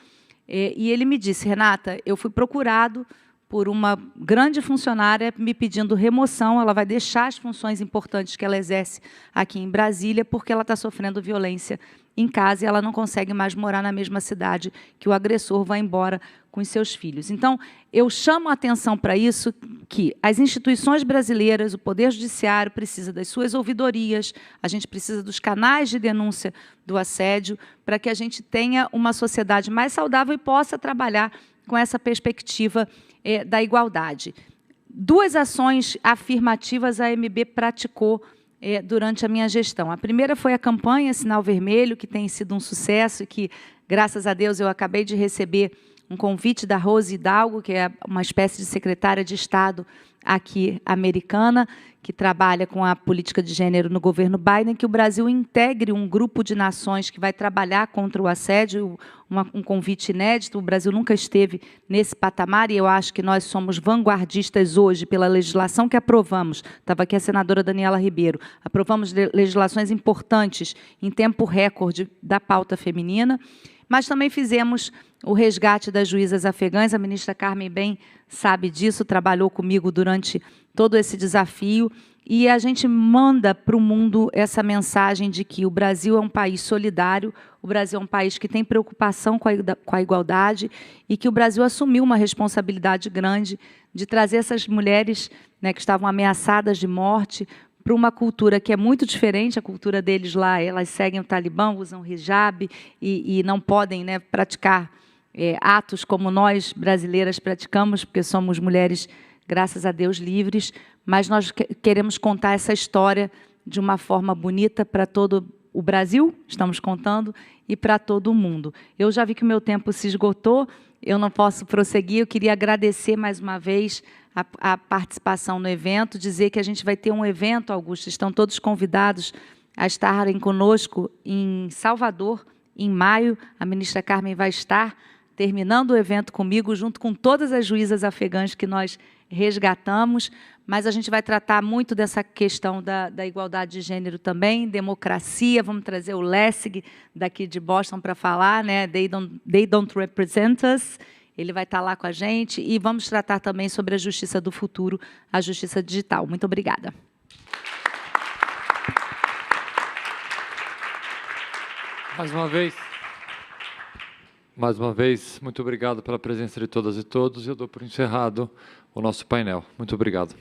Speaker 5: e ele me disse: Renata, eu fui procurado por uma grande funcionária me pedindo remoção, ela vai deixar as funções importantes que ela exerce aqui em Brasília, porque ela está sofrendo violência em casa e ela não consegue mais morar na mesma cidade que o agressor vai embora com os seus filhos. Então, eu chamo a atenção para isso, que as instituições brasileiras, o Poder Judiciário precisa das suas ouvidorias, a gente precisa dos canais de denúncia do assédio, para que a gente tenha uma sociedade mais saudável e possa trabalhar com essa perspectiva da igualdade. 2 ações afirmativas a AMB praticou durante a minha gestão. A primeira foi a campanha Sinal Vermelho, que tem sido um sucesso e que, graças a Deus, eu acabei de receber um convite da Rose Hidalgo, que é uma espécie de secretária de Estado aqui americana, que trabalha com a política de gênero no governo Biden, que o Brasil integre um grupo de nações que vai trabalhar contra o assédio, um convite inédito. O Brasil nunca esteve nesse patamar e eu acho que nós somos vanguardistas hoje pela legislação que aprovamos. Estava aqui a senadora Daniela Ribeiro. Aprovamos legislações importantes em tempo recorde da pauta feminina, mas também fizemos o resgate das juízas afegãs. A ministra Carmen bem sabe disso, trabalhou comigo durante todo esse desafio, e a gente manda para o mundo essa mensagem de que o Brasil é um país solidário, o Brasil é um país que tem preocupação com a igualdade e que o Brasil assumiu uma responsabilidade grande de trazer essas mulheres, né, que estavam ameaçadas de morte para uma cultura que é muito diferente. A cultura deles lá, elas seguem o Talibã, usam hijab e não podem, né, praticar atos como nós, brasileiras, praticamos, porque somos mulheres, graças a Deus, livres, mas nós queremos contar essa história de uma forma bonita para todo o Brasil, estamos contando, e para todo o mundo. Eu já vi que o meu tempo se esgotou, eu não posso prosseguir, eu queria agradecer mais uma vez a participação no evento, dizer que a gente vai ter um evento, Augusto, estão todos convidados a estarem conosco em Salvador, em maio. A ministra Carmen vai estar terminando o evento comigo, junto com todas as juízas afegãs que nós resgatamos, mas a gente vai tratar muito dessa questão da igualdade de gênero também, democracia. Vamos trazer o Lessig daqui de Boston para falar, né? They don't represent us. Ele vai estar lá com a gente, e vamos tratar também sobre a justiça do futuro, a justiça digital. Muito obrigada.
Speaker 2: Mais uma vez, muito obrigado pela presença de todas e todos. Eu dou por encerrado o nosso painel. Muito obrigado.